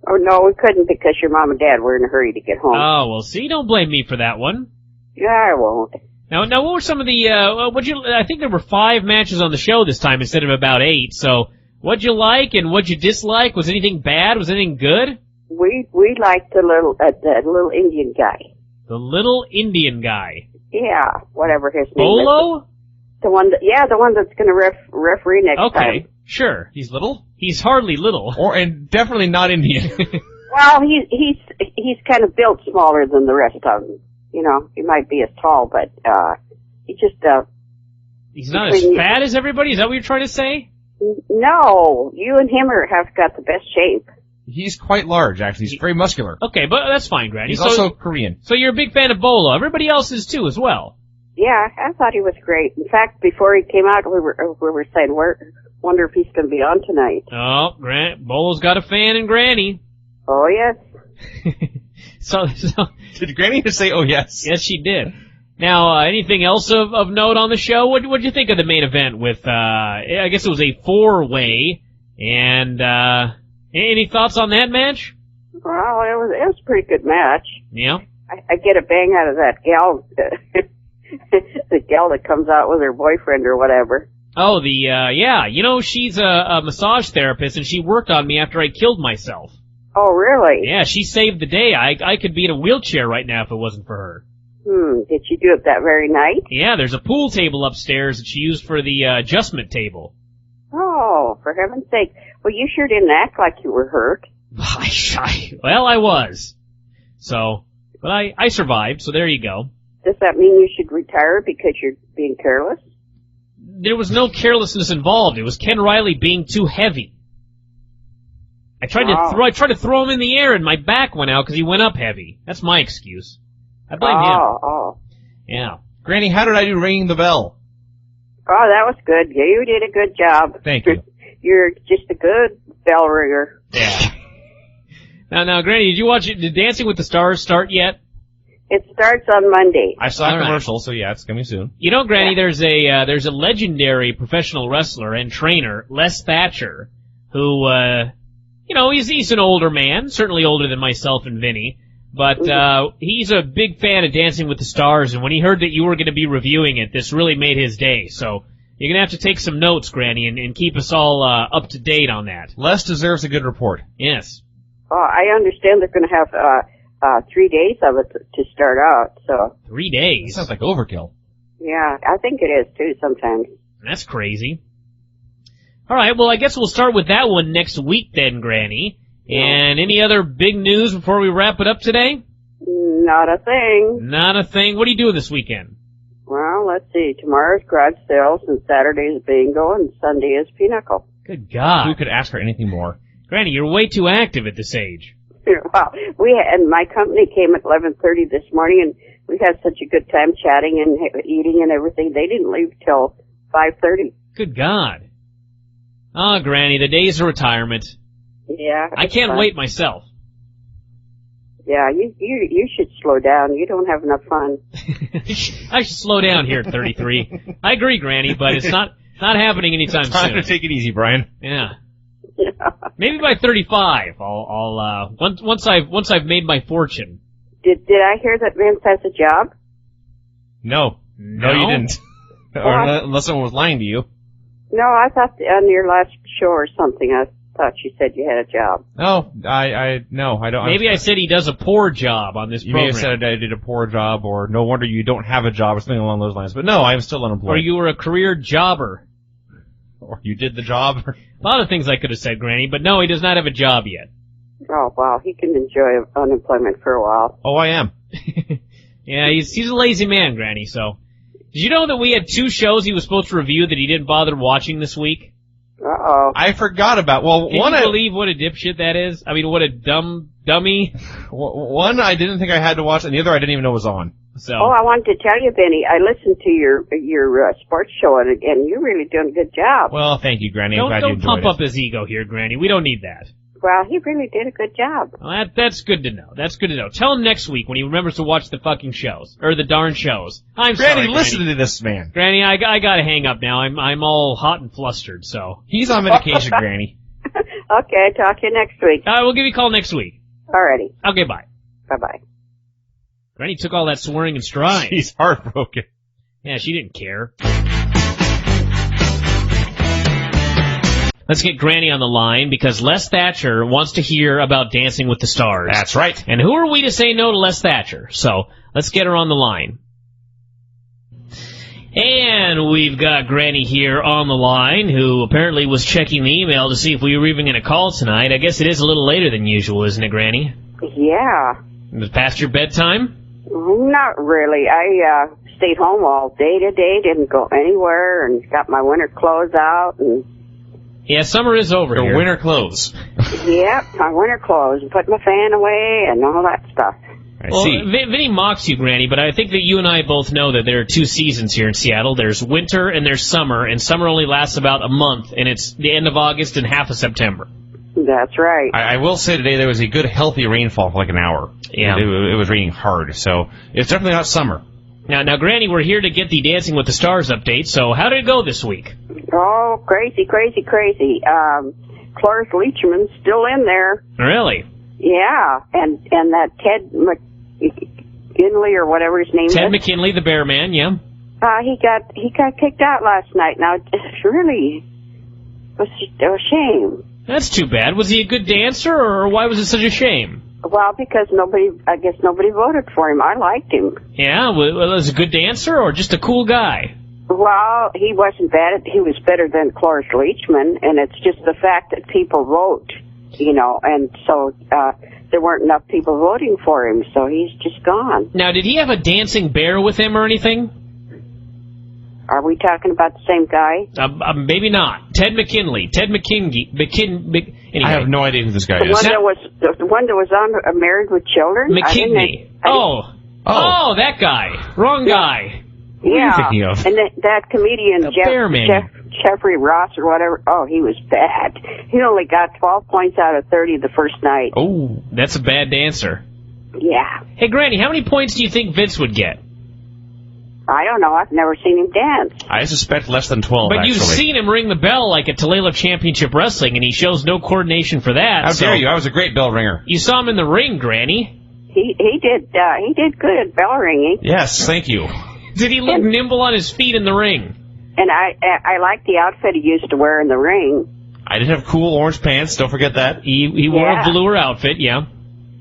Oh, no, we couldn't because your mom and dad were in a hurry to get home. Oh, well, see, don't blame me for that one. Yeah, I won't. Now, what were some of the, I think there were 5 matches on the show this time instead of about 8, so what'd you like and what'd you dislike? Was anything bad? Was anything good? We liked the little Indian guy. The little Indian guy? Yeah, whatever his name Bolo? is. The one that's gonna referee next time. Okay, sure. He's little? He's hardly little. And definitely not Indian. Well, he's kind of built smaller than the rest of them. You know, he might be as tall, but he just he's not as fat as everybody? Is that what you're trying to say? No, you and him have got the best shape. He's quite large, actually. He's very muscular. Okay, but that's fine, Granny. He's also Korean. So you're a big fan of Bolo. Everybody else is too, as well. Yeah, I thought he was great. In fact, before he came out, we were saying, wonder if he's going to be on tonight. Oh, Bolo's got a fan in Granny. Oh, yes. so Did Granny just say, oh, yes? Yes, she did. Now, anything else of note on the show? What'd you think of the main event with, I guess it was a 4-way, and, any thoughts on that match? Well, it was a pretty good match. Yeah. I get a bang out of that gal, the gal that comes out with her boyfriend or whatever. Oh, yeah. You know, she's a massage therapist, and she worked on me after I killed myself. Oh, really? Yeah, she saved the day. I could be in a wheelchair right now if it wasn't for her. Did she do it that very night? Yeah, there's a pool table upstairs that she used for the adjustment table. Oh, for heaven's sake. Well, you sure didn't act like you were hurt. Well, I was. So, but I survived, so there you go. Does that mean you should retire because you're being careless? There was no carelessness involved. It was Ken Riley being too heavy. I tried to throw him in the air and my back went out because he went up heavy. That's my excuse. I blame him. Oh. Yeah. Granny, how did I do ringing the bell? Oh, that was good. Yeah, you did a good job. Thank you. You're just a good bell ringer. Yeah. Now, Granny, did you watch it? Did Dancing with the Stars start yet? It starts on Monday. I saw a commercial, so yeah, it's coming soon. You know, Granny, there's a legendary professional wrestler and trainer, Les Thatcher, who, he's an older man, certainly older than myself and Vinny, but, he's a big fan of Dancing with the Stars, and when he heard that you were going to be reviewing it, this really made his day, so you're going to have to take some notes, Granny, and keep us all, up to date on that. Les deserves a good report. Yes. Oh, I understand they're going to have, 3 days of it to start out, so. 3 days? That sounds like overkill. Yeah, I think it is too sometimes. That's crazy. Alright, well I guess we'll start with that one next week then, Granny. And any other big news before we wrap it up today? Not a thing. Not a thing. What are you doing this weekend? Well, let's see. Tomorrow's garage sales, and Saturday's bingo, and Sunday is pinochle. Good God. Who could ask for anything more? Granny, you're way too active at this age. Well, and my company came at 11:30 this morning, and we had such a good time chatting and eating and everything. They didn't leave till 5:30. Good God. Ah, Granny, the days of retirement. Yeah. I can't wait myself. Yeah, you should slow down. You don't have enough fun. I should slow down here at 33. I agree, Granny, but it's not happening anytime soon. Time to take it easy, Brian. Yeah. Maybe by 35, I'll once I've made my fortune. Did I hear that Vince has a job? No, you didn't. Unless someone was lying to you. No, I thought on your last show or something, I thought you said you had a job. No, I don't. Maybe I said he does a poor job on this program. You may have said I did a poor job, or no wonder you don't have a job, or something along those lines. But no, I'm still unemployed. Or you were a career jobber. Or you did the job. A lot of things I could have said, Granny, but no, he does not have a job yet. Oh, wow, he can enjoy unemployment for a while. Oh, I am. Yeah, he's a lazy man, Granny, so. Did you know that we had 2 shows he was supposed to review that he didn't bother watching this week? Uh-oh. I forgot about, Can you believe what a dipshit that is? I mean, what a dummy. One I didn't think I had to watch, and the other I didn't even know was on. So. Oh, I wanted to tell you, Vinny, I listened to your sports show, and you're really doing a good job. Well, thank you, Granny. I'm glad you Don't enjoyed pump it. up his ego here, Granny. We don't need that. Well, he really did a good job. Well, that's good to know. That's good to know. Tell him next week when he remembers to watch the fucking shows. Or the darn shows. I'm sorry, Granny, listen to this man. Granny, I gotta hang up now. I'm all hot and flustered, so. He's on medication, Granny. Okay, talk to you next week. We'll give you a call next week. Alrighty. Okay, bye. Bye-bye. Granny took all that swearing in stride. She's heartbroken. Yeah, she didn't care. Let's get Granny on the line because Les Thatcher wants to hear about Dancing with the Stars. That's right. And who are we to say no to Les Thatcher? So, let's get her on the line. And we've got Granny here on the line, who apparently was checking the email to see if we were even going to call tonight. I guess it is a little later than usual, isn't it, Granny? Yeah. Is it past your bedtime? Not really. I stayed home all day today, didn't go anywhere, and got my winter clothes out, and Yeah, summer is over Your here. winter clothes. Yep, my winter clothes, put my fan away and all that stuff. I Well, see. Vinny mocks you, Granny, but I think that you and I both know that there are two seasons here in Seattle. There's winter and there's summer, and summer only lasts about a month, and it's the end of August and half of September. That's right. I will say today there was a good healthy rainfall for like an hour. Yeah. It was raining hard, so it's definitely not summer. Now, Granny, we're here to get the Dancing with the Stars update, so how did it go this week? Oh, crazy. Cloris Leachman's still in there. Really? Yeah, and that Ted McKinley or whatever his name Ted is. McKinley, the bear man, yeah. He got kicked out last night. Now, it's really was a shame. That's too bad. Was he a good dancer, or why was it such a shame? Well, because I guess nobody voted for him. I liked him. Yeah, was he a good dancer, or just a cool guy? Well, he wasn't bad. He was better than Cloris Leachman, and it's just the fact that people vote, and so there weren't enough people voting for him, so he's just gone. Now, did he have a dancing bear with him or anything? Are we talking about the same guy? Maybe not. Ted McKinley. Anyway. I have no idea who this guy The is. one that was on Married with Children? McKinney. Oh, that guy. Wrong guy. Yeah. What are you thinking of? And that comedian, The Bearman. Jeffrey Ross or whatever, he was bad. He only got 12 points out of 30 the first night. Oh, that's a bad dancer. Yeah. Hey, Granny, how many points do you think Vince would get? I don't know. I've never seen him dance. I suspect less than 12, But actually. you've seen him ring the bell like at Tulalip Championship Wrestling, and he shows no coordination for that. How so dare you? I was a great bell ringer. You saw him in the ring, Granny. He did good at bell ringing. Yes, thank you. Did he look nimble on his feet in the ring? And I like the outfit he used to wear in the ring. I did have cool orange pants, don't forget that. He wore a velour outfit, yeah.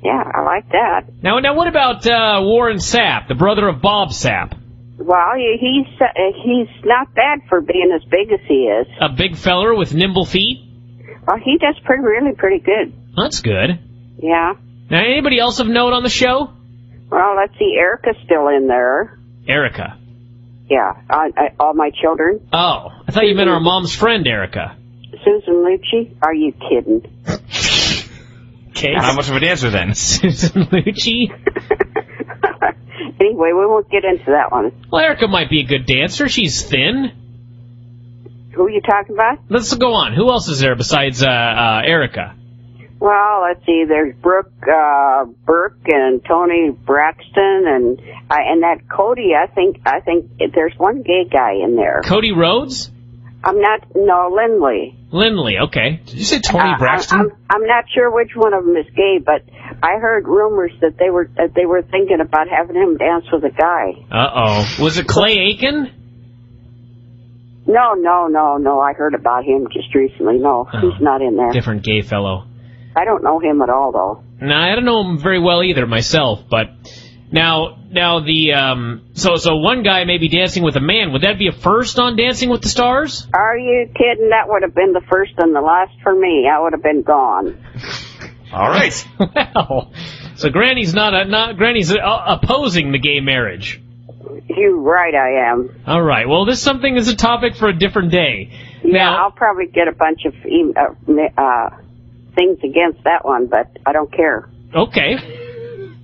Yeah, I like that. Now what about Warren Sapp, the brother of Bob Sapp? Well, he's not bad for being as big as he is. A big feller with nimble feet? Well, he does really pretty good. That's good. Yeah. Now, anybody else of note on the show? Well, let's see. Erica's still in there. Erica. Yeah. All my children. Oh, I thought you meant our mom's friend, Erica. Susan Lucci? Are you kidding? Okay. Not much of a dancer then. Susan Lucci. Anyway, we won't get into that one. Well, Erica might be a good dancer. She's thin. Who are you talking about? Let's go on. Who else is there besides Erica? Well, let's see. There's Brooke Burke and Tony Braxton and that Cody. I think there's one gay guy in there. Cody Rhodes? Lindley. Lindley, okay. Did you say Tony Braxton? I'm not sure which one of them is gay, but I heard rumors that they were thinking about having him dance with a guy. Uh-oh. Was it Clay Aiken? No. I heard about him just recently. No, he's not in there. Different gay fellow. I don't know him at all, though. No, I don't know him very well either myself, but now the so one guy may be dancing with a man. Would that be a first on Dancing with the Stars? Are you kidding? That would have been the first and the last for me. I would have been gone. All right. Well, so Granny's Granny's opposing the gay marriage. You're right, I am. All right. Well, this something is a topic for a different day. Yeah, Now, I'll probably get a bunch of things against that one, but I don't care. okay.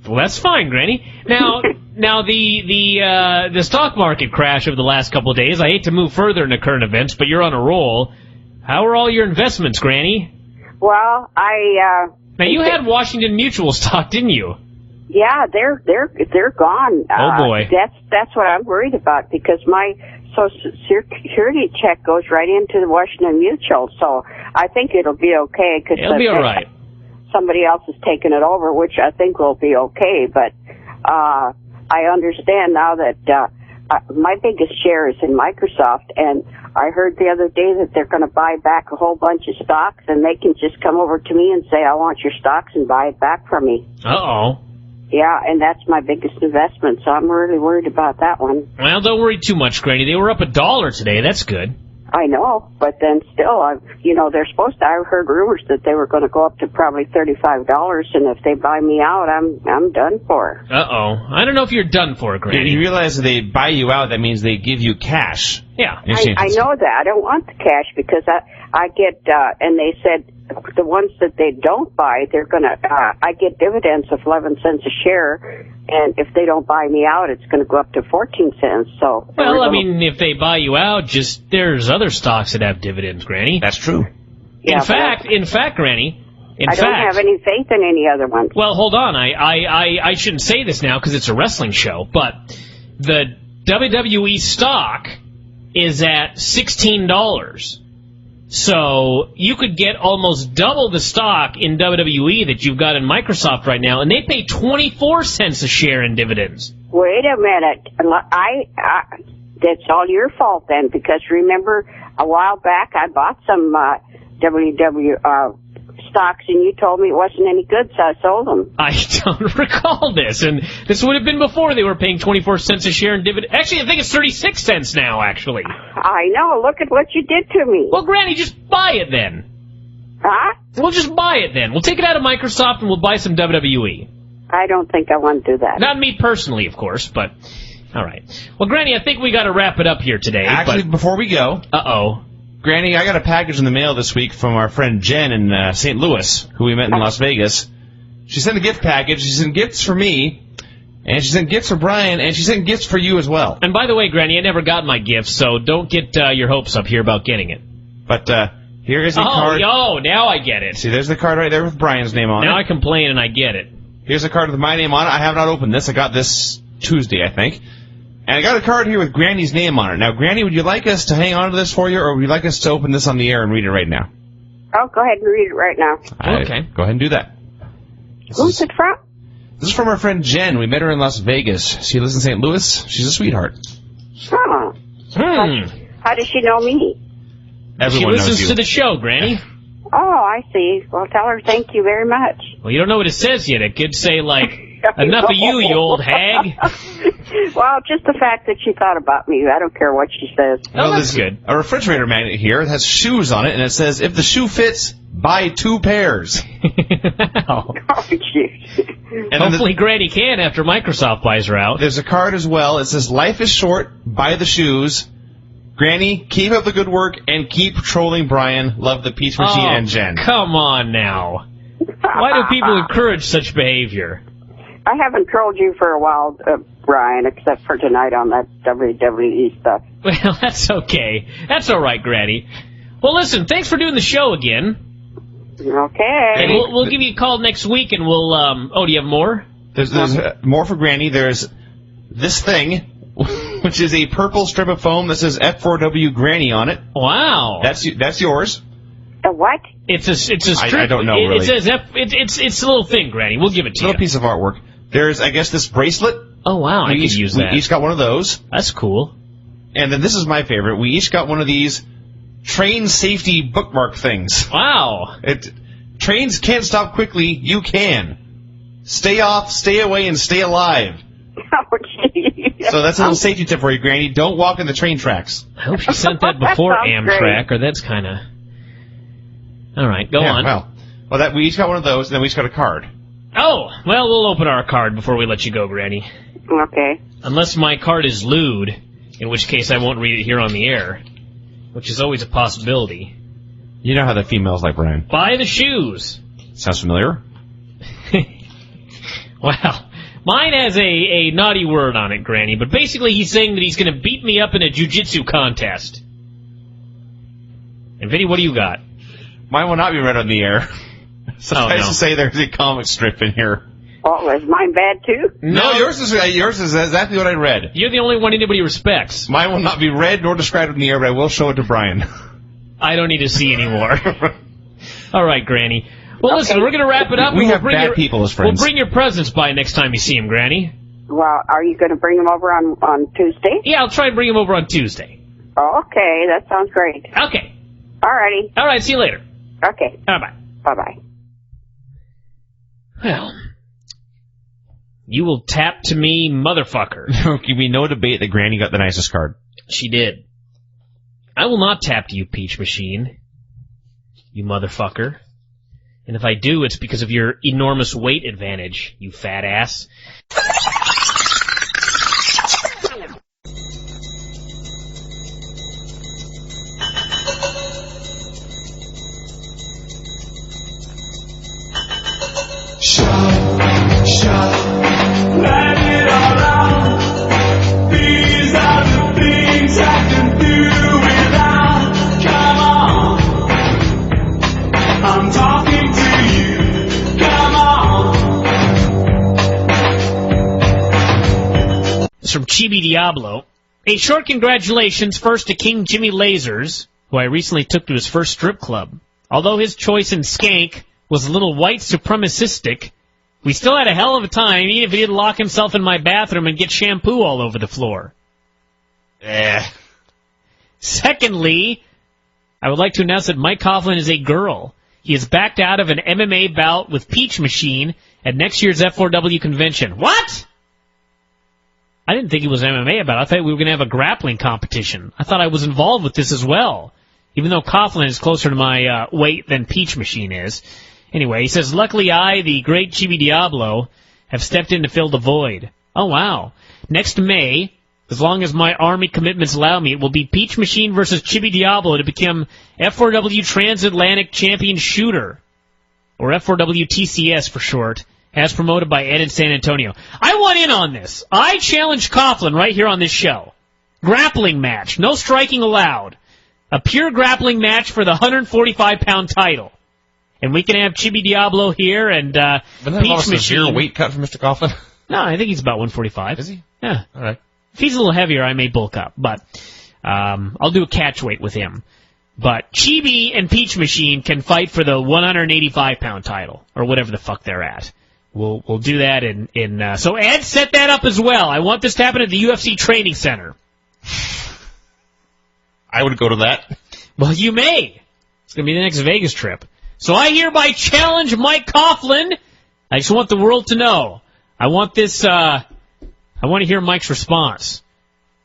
Well, that's fine, Granny. Now the stock market crash of the last couple of days. I hate to move further into current events, but you're on a roll. How are all your investments, Granny? Well, Now you had Washington Mutual stock, didn't you? yeah, they're gone. Oh boy. That's what I'm worried about because my Social Security check goes right into the Washington Mutual, so I think it'll be okay. Cause It'll be all right. Somebody else is taking it over, which I think will be okay. But I understand now that my biggest share is in Microsoft, and I heard the other day that they're going to buy back a whole bunch of stocks, and they can just come over to me and say, I want your stocks, and buy it back from me. Uh-oh. Yeah, and that's my biggest investment, so I'm really worried about that one. Well, don't worry too much, Granny. They were up $1 today. That's good. I know, but then still, they're supposed to. I heard rumors that they were going to go up to probably $35, and if they buy me out, I'm done for. Uh-oh. I don't know if you're done for, Granny. You realize that they buy you out, that means they give you cash. Yeah. I know that. I don't want the cash because I get, and they said the ones that they don't buy, they're gonna, I get dividends of 11 cents a share, and if they don't buy me out, it's gonna go up to 14 cents, so. Well, I mean, if they buy you out, there's other stocks that have dividends, Granny. That's true. In fact, Granny, I don't have any faith in any other ones. Well, hold on. I shouldn't say this now because it's a wrestling show, but the WWE stock is at $16. So you could get almost double the stock in WWE that you've got in Microsoft right now, and they pay 24 cents a share in dividends. Wait a minute. That's all your fault then, because remember a while back I bought some stocks, and you told me it wasn't any good, so I sold them. I don't recall this, and this would have been before they were paying 24 cents a share in dividend. Actually, I think it's 36 cents now, actually. I know. Look at what you did to me. Well, Granny, just buy it then. Huh? We'll just buy it then. We'll take it out of Microsoft and we'll buy some WWE. I don't think I want to do that. Not me personally, of course, but all right. Well, Granny, I think we got to wrap it up here today. Actually, before we go, uh-oh. Granny, I got a package in the mail this week from our friend Jen in St. Louis, who we met in Las Vegas. She sent a gift package. She sent gifts for me, and she sent gifts for Bryan, and she sent gifts for you as well. And by the way, Granny, I never got my gift, so don't get your hopes up here about getting it. But here is a card. Oh, now I get it. See, there's the card right there with Bryan's name on it. Now I complain and I get it. Here's a card with my name on it. I have not opened this. I got this Tuesday, I think. And I got a card here with Granny's name on it. Now, Granny, would you like us to hang on to this for you, or would you like us to open this on the air and read it right now? Oh, go ahead and read it right now. Okay. Go ahead and do that. Who's it from? This is from our friend Jen. We met her in Las Vegas. She lives in St. Louis. She's a sweetheart. Huh. How does she know me? Everyone she listens knows you. to the show, Granny. Oh, I see. Well, tell her thank you very much. Well, you don't know what it says yet. It could say, like, enough of you old hag. Well, just the fact that she thought about me. I don't care what she says. Oh, that's good. A refrigerator magnet here that has shoes on it, and it says, if the shoe fits, buy 2 pairs. Oh. Oh, cute. And hopefully Granny can after Microsoft buys her out. There's a card as well. It says, life is short, buy the shoes. Granny, keep up the good work and keep trolling Bryan. Love the Peach Machine and Jen. Come on now. Why do people encourage such behavior? I haven't trolled you for a while, Bryan, except for tonight on that WWE stuff. Well, that's okay. That's all right, Granny. Well, listen, thanks for doing the show again. Okay. And we'll give you a call next week, and we'll, oh, do you have more? There's more for Granny. There's this thing, which is a purple strip of foam that says F4W Granny on it. Wow. That's yours. A what? It's a strip. I don't know, really. It says it's a little thing, Granny. We'll give it to you. Little piece of artwork. There's, I guess, this bracelet. Oh, wow, I could use that. We each got one of those. That's cool. And then this is my favorite. We each got one of these train safety bookmark things. Wow. Trains can't stop quickly. You can. Stay off, stay away, and stay alive. Oh, geez. So that's a little safety tip for you, Granny. Don't walk in the train tracks. I hope she sent that before That sounds Amtrak, great. or that's kind of... All right, go on. Well, we each got one of those, and then we each got a card. Oh, well, we'll open our card before we let you go, Granny. Okay. Unless my card is lewd, in which case I won't read it here on the air, which is always a possibility. You know how the females like Bryan. Buy the shoes. Sounds familiar? Well, mine has a naughty word on it, Granny, but basically he's saying that he's going to beat me up in a jiu-jitsu contest. And Vinny, what do you got? Mine will not be read on the air. Suffice no. to say, there's a comic strip in here. Oh, is mine bad too? No, yours is exactly what I read. You're the only one anybody respects. Mine will not be read nor described in the air, but I will show it to Bryan. I don't need to see anymore. All right, Granny. Well, listen, we're going to wrap it up. We and have bad people as friends. We'll bring your presents by next time you see him, Granny. Well, are you going to bring them over on Tuesday? Yeah, I'll try and bring him over on Tuesday. Oh, okay, that sounds great. Okay. All righty. All right, see you later. Okay. Bye-bye. Bye-bye. Well, you will tap to me, motherfucker. There can be no debate that Granny got the nicest card. She did. I will not tap to you, Peach Machine. You motherfucker. And if I do, it's because of your enormous weight advantage, you fat ass. Chibi Diablo. A short congratulations first to King Jimmy Lasers, who I recently took to his first strip club. Although his choice in skank was a little white supremacistic, we still had a hell of a time, even if he didn't lock himself in my bathroom and get shampoo all over the floor. Secondly, I would like to announce that Mike Coughlin is a girl. He is backed out of an MMA bout with Peach Machine at next year's F4W convention. What? I didn't think it was an MMA bout. I thought we were going to have a grappling competition. I thought I was involved with this as well, even though Coughlin is closer to my weight than Peach Machine is. Anyway, he says, luckily I, the great Chibi Diablo, have stepped in to fill the void. Oh, wow. Next May, as long as my Army commitments allow me, it will be Peach Machine versus Chibi Diablo to become F4W Transatlantic Champion Shooter, or F4W TCS for short, as promoted by Ed in San Antonio. I want in on this. I challenge Coughlin right here on this show. Grappling match. No striking allowed. A pure grappling match for the 145-pound title. And we can have Chibi Diablo here and Peach Machine. Your weight cut for Mr. Coughlin? No, I think he's about 145. Is he? Yeah. All right. If he's a little heavier, I may bulk up. But I'll do a catch weight with him. But Chibi and Peach Machine can fight for the 185-pound title, or whatever the fuck they're at. We'll do that in so Ed, set that up as well. I want this to happen at the UFC Training Center. I would go to that. Well, you may. It's going to be the next Vegas trip. So I hereby challenge Mike Coughlin. I just want the world to know. I want this, I want to hear Mike's response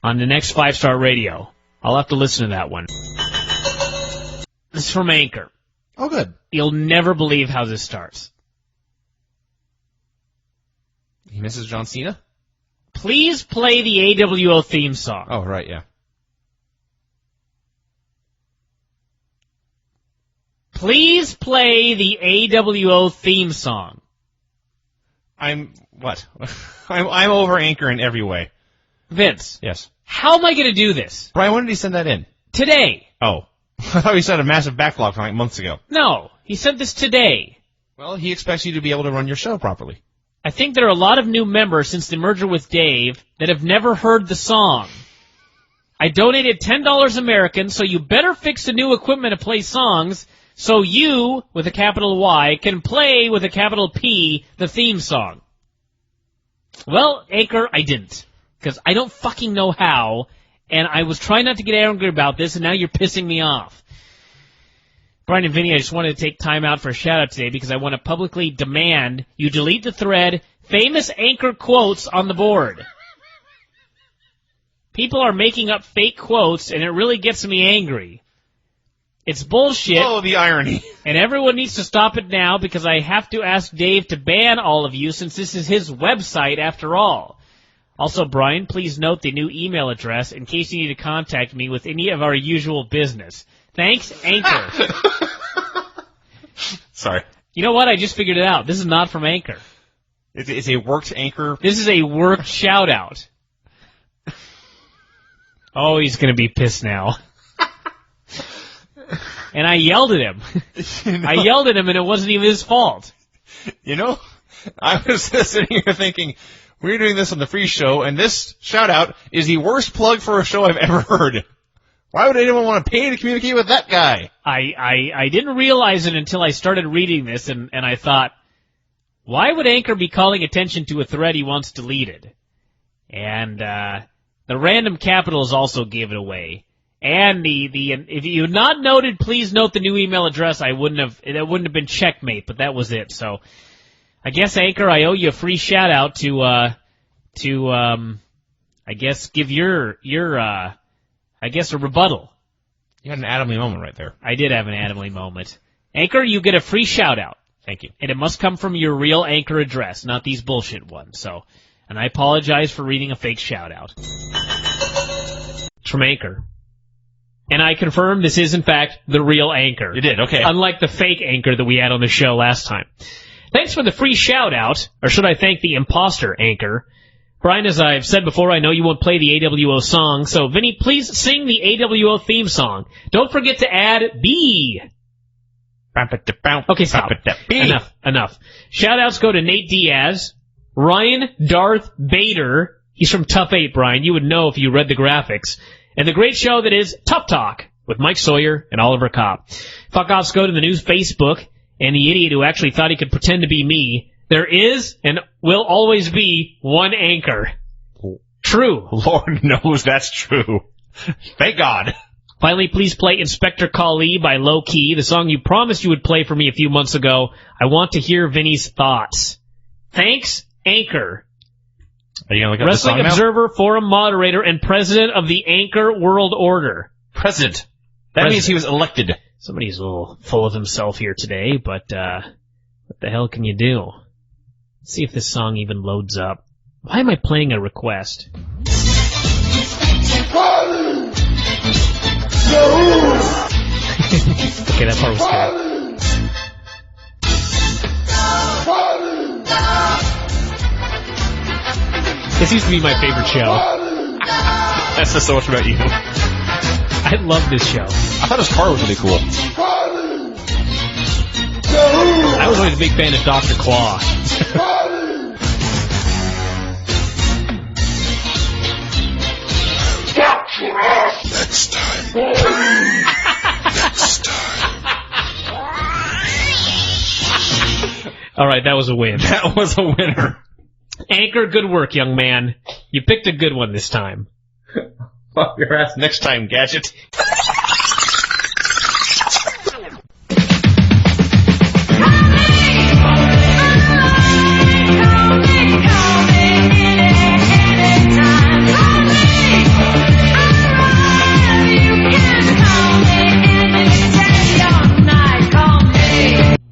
on the next 5-Star Radio. I'll have to listen to that one. This is from Anchor. Oh, good. You'll never believe how this starts. He misses John Cena? Please play the AWO theme song. Oh, right, yeah. Please play the AWO theme song. I'm over Anchor in every way. Vince. Yes. How am I going to do this? Brian, when did he send that in? Today. Oh. I thought he sent a massive backlog from like months ago. No, he sent this today. Well, he expects you to be able to run your show properly. I think there are a lot of new members since the merger with Dave that have never heard the song. I donated $10 American, so you better fix the new equipment to play songs so you, with a capital Y, can play with a capital P the theme song. Well, Anchor, I didn't, because I don't fucking know how, and I was trying not to get angry about this, and now you're pissing me off. Bryan and Vinny, I just wanted to take time out for a shout-out today because I want to publicly demand you delete the thread famous Anchor quotes on the board. People are making up fake quotes, and it really gets me angry. It's bullshit. Oh, the irony. And everyone needs to stop it now because I have to ask Dave to ban all of you since this is his website after all. Also, Bryan, please note the new email address in case you need to contact me with any of our usual business. Thanks, Anchor. Sorry. You know what? I just figured it out. This is not from Anchor. It's a worked Anchor. This is a worked shout-out. Oh, he's going to be pissed now. And I yelled at him. I yelled at him, and it wasn't even his fault. You know, I was sitting here thinking, we're doing this on the free show, and this shout-out is the worst plug for a show I've ever heard. Why would anyone want to pay to communicate with that guy? I didn't realize it until I started reading this, and I thought, why would Anchor be calling attention to a thread he wants deleted? And the random capitals also gave it away. And if you had not noted, please note the new email address. That wouldn't have been checkmate, but that was it. So I guess Anchor, I owe you a free shout out to I guess give your I guess a rebuttal. You had an Adam Lee moment right there. I did have an Adam Lee moment. Anchor, you get a free shout out. Thank you. And it must come from your real Anchor address, not these bullshit ones. So, and I apologize for reading a fake shout out. It's from Anchor. And I confirm this is, in fact, the real Anchor. You did, okay. Unlike the fake Anchor that we had on the show last time. Thanks for the free shout-out, or should I thank the Impostor Anchor. Bryan, as I've said before, I know you won't play the AWO song, so Vinny, please sing the AWO theme song. Don't forget to add B. Okay, stop. Enough. Shout-outs go to Nate Diaz, Ryan Darth Bader, He's from Tough 8, Bryan. You would know if you read the graphics. And the great show that is Tough Talk with Mike Sawyer and Oliver Kopp. Fuck-offs go to the news Facebook, and the idiot who actually thought he could pretend to be me. There is and will always be one anchor. True. Lord knows that's true. Thank God. Finally, please play Inspector Kali by Low Key, the song you promised you would play for me a few months ago. I want to hear Vinny's thoughts. Thanks, Anchor. Are you going to look up Wrestling the song Observer, forum moderator, and president of the Anchor World Order. President. That means he was elected. Somebody's a little full of himself here today, but what the hell can you do? Let's see if this song even loads up. Why am I playing a request? Okay, that part was good. This used to be my favorite show. That's just so much about you. I love this show. I thought his car was really cool. I was always a big fan of Dr. Claw. Next time. Next time. All right, that was a win. That was a winner. Anchor, good work, young man. You picked a good one this time. Fuck your ass next time, Gadget.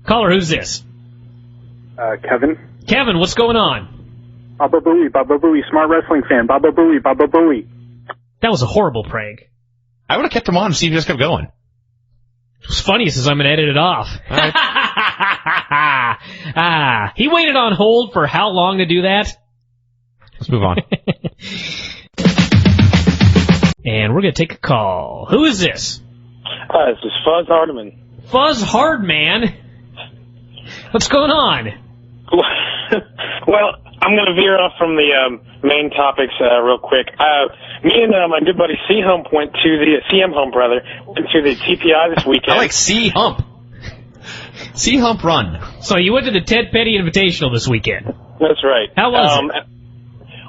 Caller, who's this? Kevin. Kevin, what's going on? Baba Booey, smart wrestling fan. Baba Booey. That was a horrible prank. I would have kept him on and see if he just kept going. What's funniest is I'm going to edit it off. All right. He waited on hold for how long to do that? Let's move on. And we're going to take a call. Who is this? This is Fuzz Hardiman. Fuzz Hardman. What's going on? Well, I'm going to veer off from the main topics real quick. Me and my good buddy C-Hump went to the went to the TPI this weekend. I like C-Hump. C-Hump run. So you went to the Ted Petty Invitational this weekend. That's right. How was it?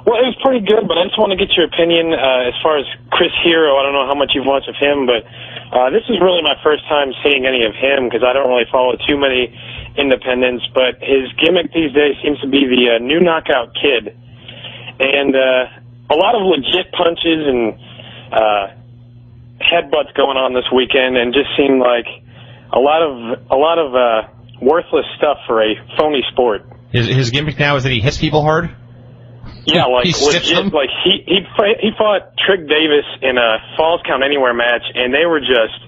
Well, it was pretty good, but I just want to get your opinion as far as Chris Hero. I don't know how much you've watched of him, but this is really my first time seeing any of him because I don't really follow too many independents, but his gimmick these days seems to be the new knockout kid. And a lot of legit punches and headbutts going on this weekend and just seemed like a lot of worthless stuff for a phony sport. His gimmick now is that he hits people hard? Yeah, like he legit, like he fought Trick Davis in a Falls Count Anywhere match, and they were just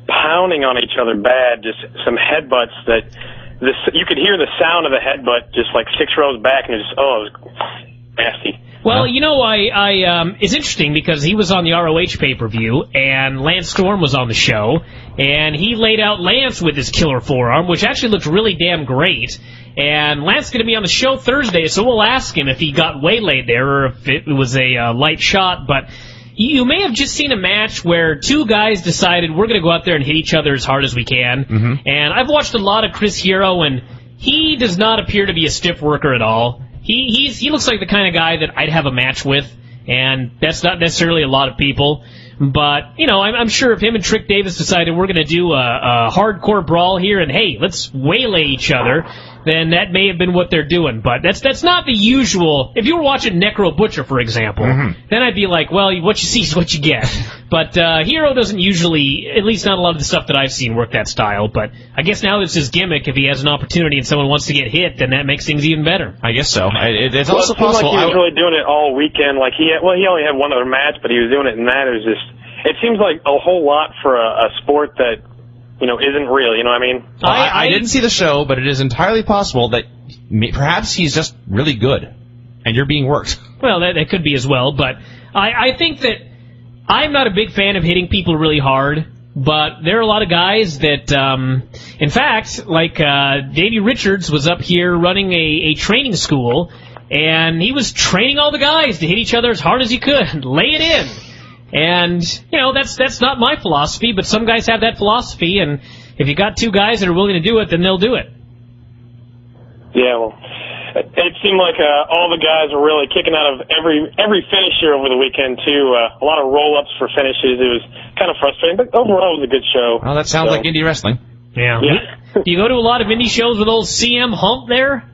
pounding on each other bad. Just some headbutts that you could hear the sound of the headbutt just like 6 rows back, and it was nasty. Well, you know, it's interesting because he was on the ROH pay-per-view, and Lance Storm was on the show, and he laid out Lance with his killer forearm, which actually looked really damn great. And Lance is going to be on the show Thursday, so we'll ask him if he got waylaid there or if it was a light shot. But you may have just seen a match where two guys decided we're going to go out there and hit each other as hard as we can. Mm-hmm. And I've watched a lot of Chris Hero, and he does not appear to be a stiff worker at all. He looks like the kind of guy that I'd have a match with, and that's not necessarily a lot of people. But, you know, I'm sure if him and Trick Davis decided we're going to do a hardcore brawl here and, hey, let's waylay each other, then that may have been what they're doing. But that's not the usual. If you were watching Necro Butcher, for example, then I'd be like, well, what you see is what you get. But Hero doesn't usually, at least not a lot of the stuff that I've seen, work that style. But I guess now it's his gimmick. If he has an opportunity and someone wants to get hit, then that makes things even better. I guess so. It's also it seemed possible. Like he was really doing it all weekend. Like he only had one other match, but he was doing it in that. It was just. It seems like a whole lot for a sport that, you know, isn't real. You know what I mean? I didn't see the show, but it is entirely possible that perhaps he's just really good, and you're being worked. Well, that could be as well, but I think that I'm not a big fan of hitting people really hard, but there are a lot of guys that, in fact, like Davey Richards was up here running a training school, and he was training all the guys to hit each other as hard as he could, lay it in. And, that's not my philosophy, but some guys have that philosophy, and if you got two guys that are willing to do it, then they'll do it. Yeah, well, it seemed like all the guys were really kicking out of every finisher over the weekend, too. A lot of roll-ups for finishes. It was kind of frustrating, but overall it was a good show. Well, that sounds like indie wrestling. Yeah. Do you go to a lot of indie shows with old CM Hump there?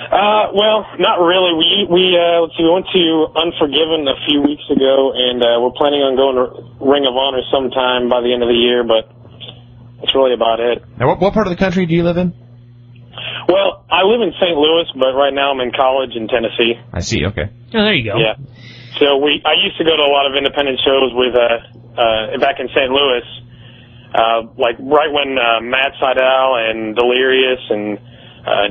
Well, not really. We went to Unforgiven a few weeks ago, and we're planning on going to Ring of Honor sometime by the end of the year, but that's really about it. Now, what part of the country do you live in? Well, I live in St. Louis, but right now I'm in college in Tennessee. I see, okay. Oh, there you go. Yeah. So I used to go to a lot of independent shows with back in St. Louis, like right when Matt Sydal and Delirious and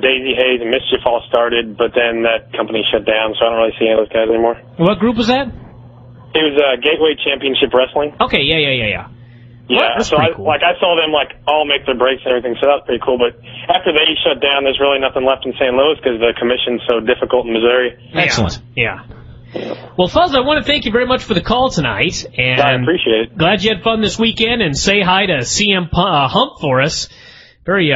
Daisy Hayes and Mischief all started, but then that company shut down, so I don't really see any of those guys anymore. What group was that? It was Gateway Championship Wrestling. Okay, yeah. Yeah, well, so cool. I saw them all make their breaks and everything, so that's pretty cool. But after they shut down, there's really nothing left in St. Louis because the commission's so difficult in Missouri. Excellent. Yeah. Well, Fuzz, I want to thank you very much for the call tonight, and I appreciate it. Glad you had fun this weekend, and say hi to CM Hump for us. Very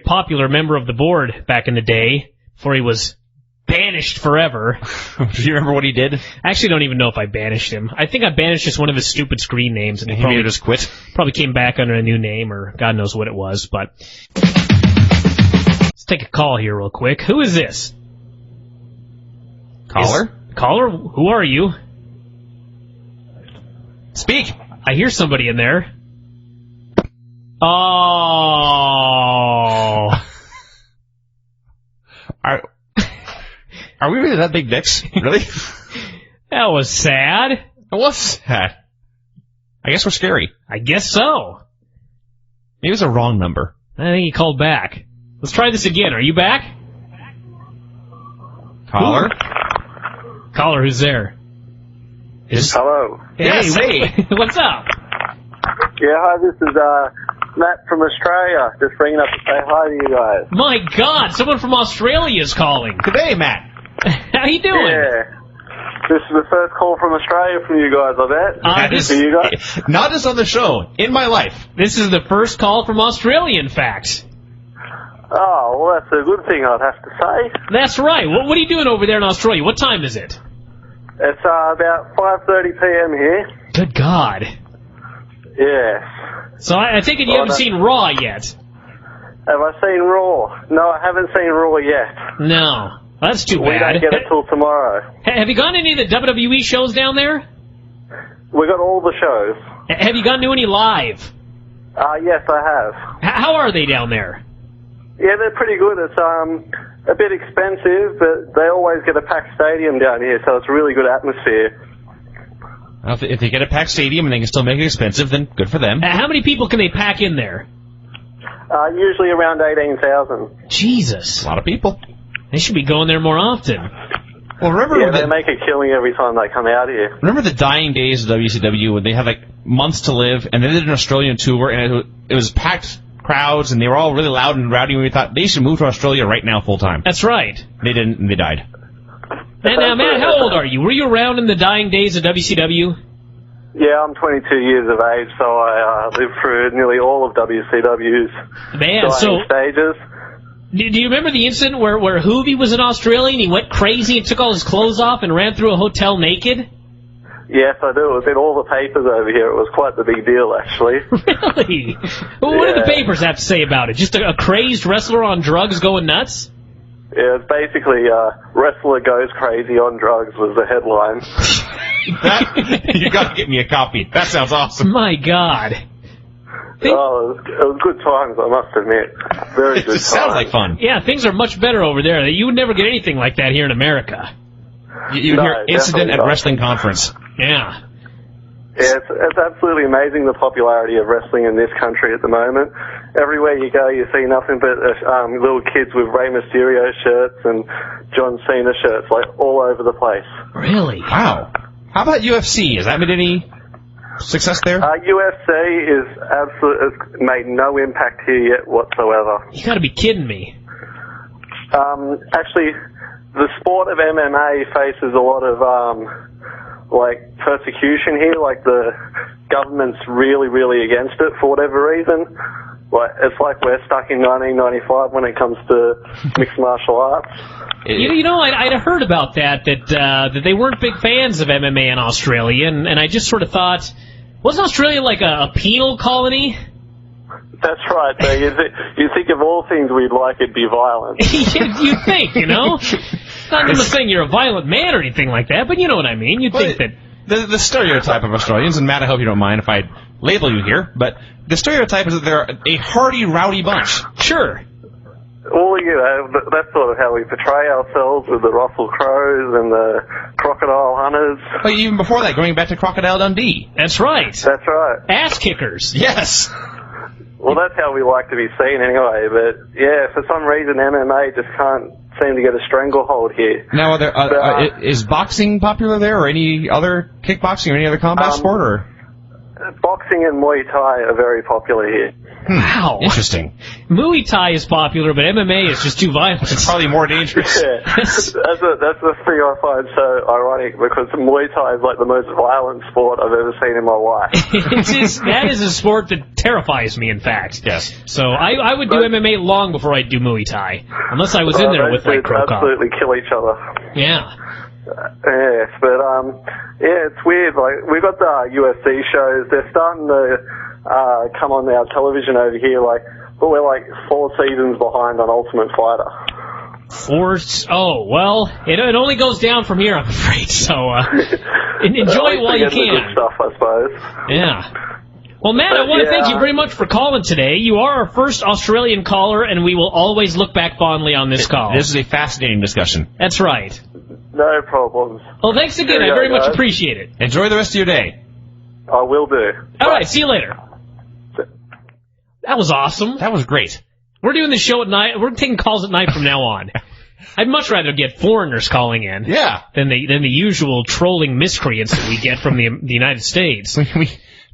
popular member of the board back in the day, before he was banished forever. Do you remember what he did? I actually don't even know if I banished him. I think I banished just one of his stupid screen names, and he probably just quit. Probably came back under a new name, or God knows what it was. But let's take a call here real quick. Who is this? Caller? Caller? Who are you? Speak. I hear somebody in there. Oh. Are we really that big dicks? Really? That was sad. It was sad. I guess we're scary. I guess so. Maybe it was a wrong number. I think he called back. Let's try this again. Are you back? Caller? Caller, who's there? Hello. Yes, hey. What's up? Yeah, hi, this is Matt from Australia. Just ringing up to say hi to you guys. My God, someone from Australia is calling. Good day, Matt. How you doing? Yeah. This is the first call from Australia from you guys, I bet. For you guys? Not just on the show, in my life. This is the first call from Australia, in fact. Oh, well, that's a good thing, I'd have to say. That's right. What are you doing over there in Australia? What time is it? It's about 5:30 p.m. here. Good God. Yes. So I take it you haven't seen Raw yet? Have I seen Raw? No, I haven't seen Raw yet. No. That's too bad. We don't get it till tomorrow. Have you gone to any of the WWE shows down there? We got all the shows. Have you gone to any live? Yes, I have. How are they down there? Yeah, they're pretty good. It's a bit expensive, but they always get a packed stadium down here, so it's a really good atmosphere. Well, if they get a packed stadium and they can still make it expensive, then good for them. How many people can they pack in there? Usually around 18,000. Jesus. A lot of people. They should be going there more often. Well, remember they make a killing every time they come out here. Remember the dying days of WCW when they had like months to live, and they did an Australian tour, and it was packed crowds, and they were all really loud and rowdy, and we thought they should move to Australia right now full time. That's right. They didn't, and they died. And now, Matt, how old are you? Were you around in the dying days of WCW? Yeah, I'm 22 years of age, so I lived through nearly all of WCW's dying stages. Do you remember the incident where Hoovy was in Australia and he went crazy and took all his clothes off and ran through a hotel naked? Yes, I do. It was in all the papers over here. It was quite the big deal, actually. Really? Well, what do the papers have to say about it? Just a crazed wrestler on drugs going nuts? Yeah, it's basically wrestler goes crazy on drugs was the headline. You got to get me a copy. That sounds awesome. My God. It was good times, I must admit. Very good times. It sounds like fun. Yeah, things are much better over there. You would never get anything like that here in America. You hear incident at wrestling conference. Yeah. Yeah, it's absolutely amazing the popularity of wrestling in this country at the moment. Everywhere you go, you see nothing but little kids with Rey Mysterio shirts and John Cena shirts, like all over the place. Really? Wow. How about UFC? Has that made any success there? UFC has made no impact here yet whatsoever. You gotta be kidding me. Actually, the sport of MMA faces a lot of persecution here. Like the government's really, really against it for whatever reason. It's like we're stuck in 1995 when it comes to mixed martial arts. You know, I'd heard about that they weren't big fans of MMA in Australia, and I just sort of thought, wasn't Australia like a penal colony? That's right. So you think of all things we'd like, it'd be violent. You'd think, you know? I'm not saying you're a violent man or anything like that, but you know what I mean. You'd think that... The stereotype of Australians, and Matt, I hope you don't mind if I label you here, but the stereotype is that they're a hardy, rowdy bunch. Sure. Well, that's sort of how we portray ourselves with the Russell Crows and the crocodile hunters. But even before that, going back to Crocodile Dundee. That's right. That's right. Ass kickers. Yes. Well, that's how we like to be seen anyway, but yeah, for some reason MMA just can't seem to get a stranglehold here. Now, is boxing popular there, or any other kickboxing, or any other combat sport, or? Boxing and Muay Thai are very popular here. Wow. Interesting. Muay Thai is popular, but MMA is just too violent. It's probably more dangerous. Yeah. That's the thing I find so ironic, because Muay Thai is like the most violent sport I've ever seen in my life. That is a sport that terrifies me, in fact. Yes. So I would do MMA long before I'd do Muay Thai, unless I was in there with like Krokop. Absolutely kill each other. Yeah. Yes, but yeah, it's weird. Like we've got the UFC shows; they're starting to come on our television over here. But we're like 4 seasons behind on Ultimate Fighter. Oh well, it only goes down from here, I'm afraid. So enjoy it while you can. The good stuff, I suppose. Yeah. Well, Matt, I want to thank you very much for calling today. You are our first Australian caller, and we will always look back fondly on this call. This is a fascinating discussion. That's right. No problems. Well, thanks again. I very much appreciate it. Enjoy the rest of your day. I will do. All right, see you later. That was awesome. That was great. We're doing the show at night. We're taking calls at night from now on. I'd much rather get foreigners calling in than the usual trolling miscreants that we get from the United States.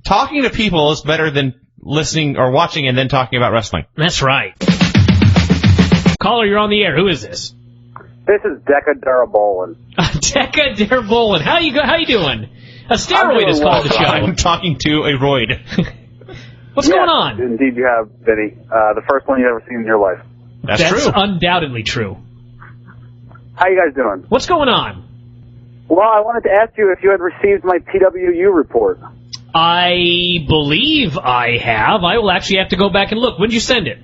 Talking to people is better than listening or watching and then talking about wrestling. That's right. Caller, you're on the air. Who is this? This is Deca Darabolin. Deca Darabolin. How you doing? A steroid is called the show. I'm talking to a roid. What's going on? Indeed you have, Vinny. The first one you've ever seen in your life. That's true. Undoubtedly true. How you guys doing? What's going on? Well, I wanted to ask you if you had received my PWU report. I believe I have. I will actually have to go back and look. When did you send it?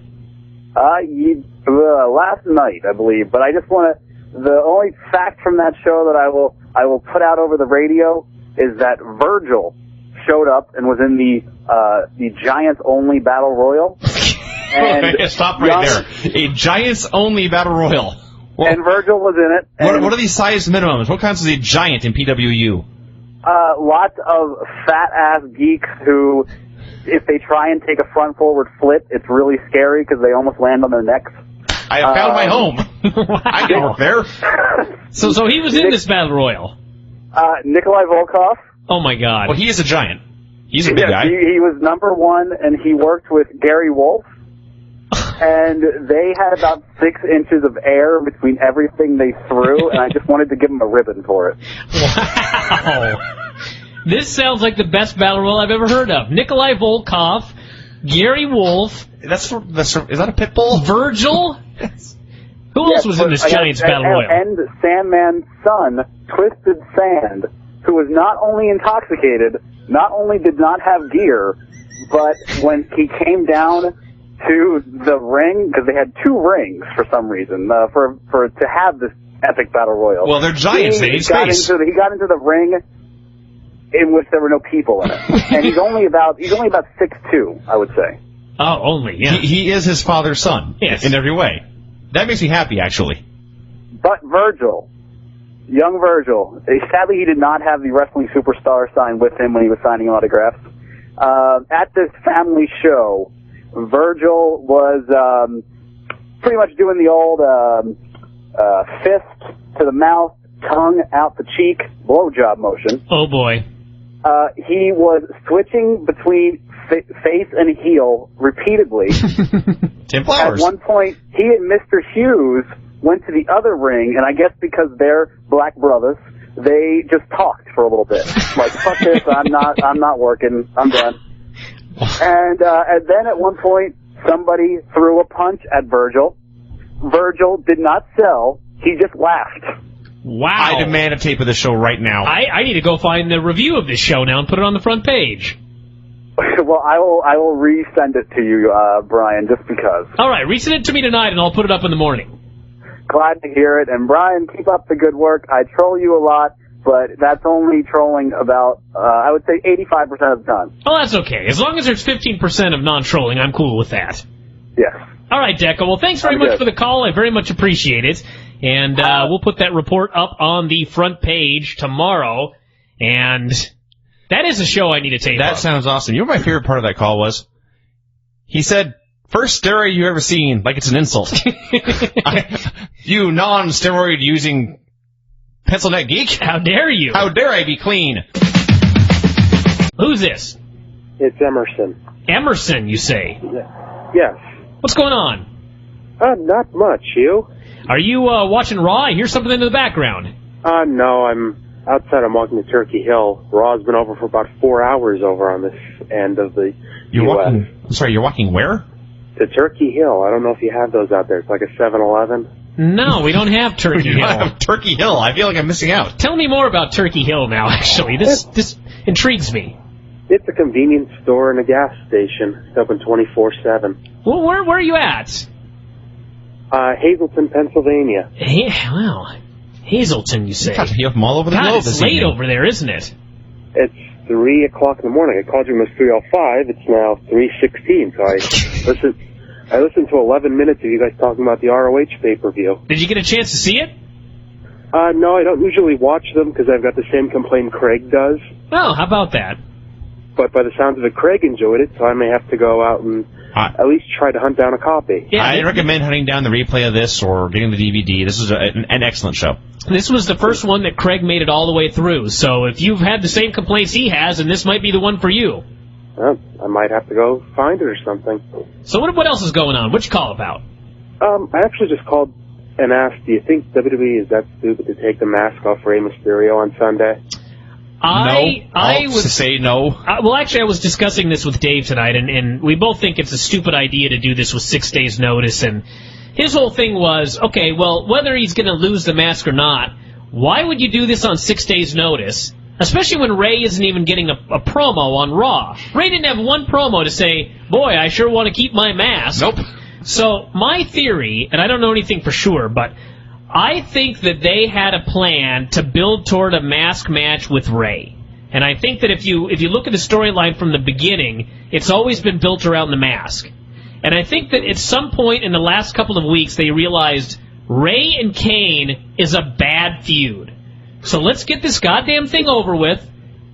Last night, I believe. But I just want to... The only fact from that show that I will put out over the radio is that Virgil showed up and was in the Giants-only Battle Royal. And stop right there. A Giants-only Battle Royal. Well, and Virgil was in it. What are these size minimums? What counts as a giant in PWU? Lots of fat-ass geeks who, if they try and take a front-forward flip, it's really scary because they almost land on their necks. I have found my home. Wow. I can work there. So he was in this Battle Royal? Nikolai Volkov. Oh, my God. Well, he is a giant. He's a big guy. He was number 1, and he worked with Gary Wolf. And they had about 6 inches of air between everything they threw, and I just wanted to give them a ribbon for it. Wow. This sounds like the best battle royal I've ever heard of. Nikolai Volkov, Gary Wolf. Is that a pit bull? Virgil? Who else was in this Giants battle royal? And Sandman's son, Twisted Sand, who was not only intoxicated, not only did not have gear, but when he came down to the ring, because they had 2 rings for some reason, to have this epic battle royal. Well, they're giants. They need space. He got into the ring in which there were no people in it, and he's only about 6'2", I would say. Oh, only, yeah. He is his father's son. Yes. In every way. That makes me happy, actually. But Virgil, young Virgil, sadly he did not have the wrestling superstar sign with him when he was signing autographs. At this family show, Virgil was pretty much doing the old fist to the mouth, tongue out the cheek, blowjob motion. Oh, boy. He was switching between face and heel repeatedly. Tim Flowers. At one point, he and Mr. Hughes went to the other ring, and I guess because they're black brothers, they just talked for a little bit. Like, fuck this, I'm not working, I'm done. And then at one point, somebody threw a punch at Virgil. Virgil did not sell, he just laughed. Wow. I demand a tape of the show right now. I need to go find the review of this show now and put it on the front page. Well, I will resend it to you, Brian, just because. All right, resend it to me tonight, and I'll put it up in the morning. Glad to hear it. And, Brian, keep up the good work. I troll you a lot, but that's only trolling about, I would say, 85% of the time. Oh, that's okay. As long as there's 15% of non-trolling, I'm cool with that. Yes. All right, Deco. Well, thanks very much for the call. I very much appreciate it. And we'll put that report up on the front page tomorrow. And that is a show I need to tape. That sounds awesome. You know what my favorite part of that call was? He said, first steroid you've ever seen, like it's an insult. You non-steroid using pencil neck geek? How dare you? How dare I be clean? Who's this? It's Emerson. Emerson, you say? Yes. What's going on? Not much. You? Are you watching Raw? I hear something in the background. No, I'm outside. I'm walking to Turkey Hill. Raw's been over for about 4 hours over on this end of the You're US. walking. I'm sorry, you're walking where? To Turkey Hill. I don't know if you have those out there. It's like a 7-Eleven. No, we don't have Turkey Hill. Turkey Hill. I feel like I'm missing out. Tell me more about Turkey Hill now, actually. This intrigues me. It's a convenience store and a gas station. It's open 24/7. Well, where are you at? Hazleton, Pennsylvania. Well, Hazleton, you say? God, you have them all over the globe it's this late evening. over there, isn't it? It's 3 o'clock in the morning. I called you when it was 3:05. It's now 3:16. So I listened to 11 minutes of you guys talking about the ROH pay-per-view. Did you get a chance to see it? No, I don't usually watch them because I've got the same complaint Craig does. Oh, how about that? But by the sounds of it, Craig enjoyed it, so I may have to go out and at least try to hunt down a copy. Yeah, I recommend hunting down the replay of this or getting the DVD. This is an excellent show. This was the first one that Craig made it all the way through, so if you've had the same complaints he has, then this might be the one for you. I might have to go find it or something. So what else is going on? What you call about? I actually just called and asked, do you think WWE is that stupid to take the mask off Rey Mysterio on Sunday? I would say no. Well, actually, I was discussing this with Dave tonight, and we both think it's a stupid idea to do this with 6 days' notice. And his whole thing was, okay, well, whether he's going to lose the mask or not, why would you do this on 6 days' notice? Especially when Ray isn't even getting a promo on Raw. Ray didn't have one promo to say, boy, I sure want to keep my mask. Nope. So my theory, and I don't know anything for sure, but I think that they had a plan to build toward a mask match with Ray. And I think that if you look at the storyline from the beginning, it's always been built around the mask. And I think that at some point in the last couple of weeks, they realized Ray and Kane is a bad feud. So let's get this goddamn thing over with.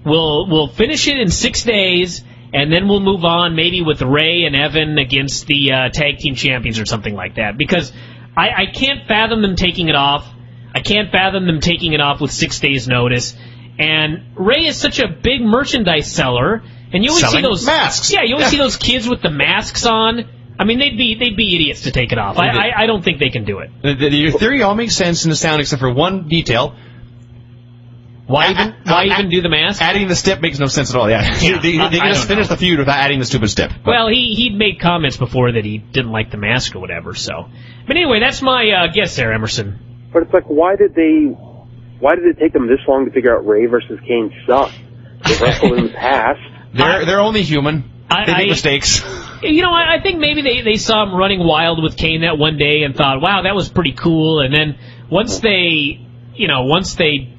We'll finish it in 6 days, and then we'll move on maybe with Ray and Evan against the tag team champions or something like that. Because I can't fathom them taking it off. I can't fathom them taking it off with 6 days' notice. And Ray is such a big merchandise seller, and you always see those masks. Yeah, you always see those kids with the masks on. I mean, they'd be idiots to take it off. I don't think they can do it. Your theory all makes sense in the sound, except for one detail. Why even do the mask? Adding the stip makes no sense at all. Yeah, they just finished the feud without adding the stupid stip. But. Well, he'd made comments before that he didn't like the mask or whatever. So, but anyway, that's my guess there, Emerson. But it's like, why did it take them this long to figure out Ray versus Kane sucked? They wrestled in the past. They're only human. They make mistakes. You know, I think maybe they saw him running wild with Kane that one day and thought, wow, that was pretty cool. And then once they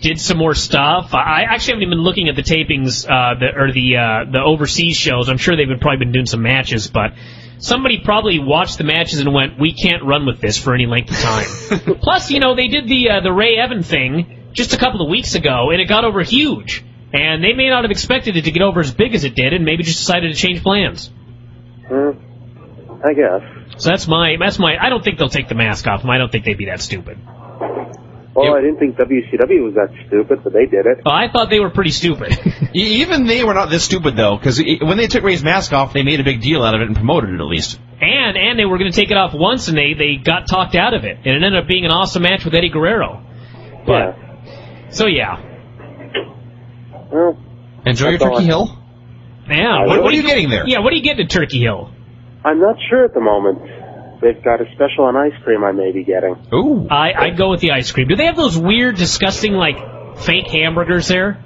did some more stuff, I actually haven't even been looking at the tapings, the overseas shows. I'm sure they've probably been doing some matches, but somebody probably watched the matches and went, we can't run with this for any length of time. Plus, they did the Ray Evan thing just a couple of weeks ago, and it got over huge. And they may not have expected it to get over as big as it did, and maybe just decided to change plans. I guess. So that's my. I don't think they'll take the mask off them. I don't think they'd be that stupid. Well, I didn't think WCW was that stupid, but they did it. Well, I thought they were pretty stupid. Even they were not this stupid, though, because when they took Ray's mask off, they made a big deal out of it and promoted it, at least. And they were going to take it off once, and they got talked out of it. And it ended up being an awesome match with Eddie Guerrero. But, so, yeah. Well, enjoy your Turkey Hill. Yeah. What are you getting there? Yeah, what are you getting at Turkey Hill? I'm not sure at the moment. They've got a special on ice cream I may be getting. Ooh. I'd go with the ice cream. Do they have those weird, disgusting, like, fake hamburgers there?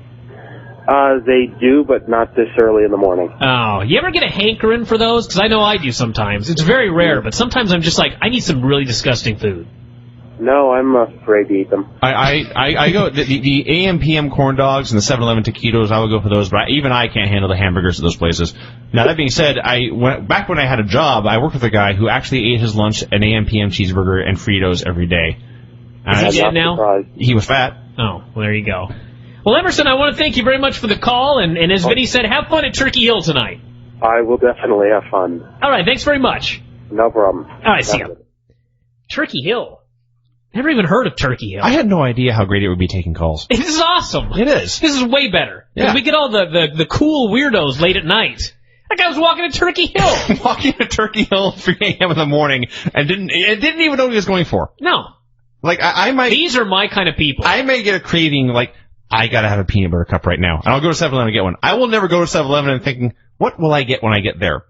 They do, but not this early in the morning. Oh, you ever get a hankering for those? Because I know I do sometimes. It's very rare, but sometimes I'm just like, I need some really disgusting food. No, I'm afraid to eat them. I go the AM PM corn dogs and the 7-Eleven taquitos. I would go for those, but even I can't handle the hamburgers at those places. Now that being said, back when I had a job, I worked with a guy who actually ate his lunch an AM PM cheeseburger and Fritos every day. Is he dead now? Surprised. He was fat. Oh, well, there you go. Well, Emerson, I want to thank you very much for the call, and as Vinny said, have fun at Turkey Hill tonight. I will definitely have fun. All right, thanks very much. No problem. All right, see you. Turkey Hill. Never even heard of Turkey Hill. I had no idea how great it would be taking calls. This is awesome. It is. This is way better. Yeah. We get all the cool weirdos late at night. That guy was walking to Turkey Hill. Walking to Turkey Hill at 3 a.m. in the morning and didn't even know what he was going for. No. Like, I might... These are my kind of people. I may get a craving, like, I gotta have a peanut butter cup right now. And I'll go to 7-Eleven and get one. I will never go to 7-Eleven and thinking, what will I get when I get there?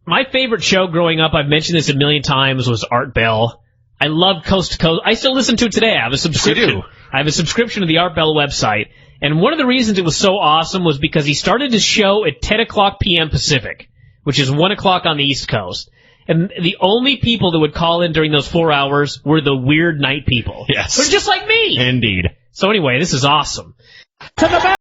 My favorite show growing up, I've mentioned this a million times, was Art Bell. I loved Coast to Coast. I still listen to it today. I have a subscription. You do? I have a subscription to the Art Bell website. And one of the reasons it was so awesome was because he started his show at 10 o'clock p.m. Pacific, which is 1 o'clock on the East Coast. And the only people that would call in during those 4 hours were the weird night people. Yes. They're just like me. Indeed. So anyway, this is awesome. To the back.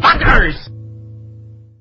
Fuckers!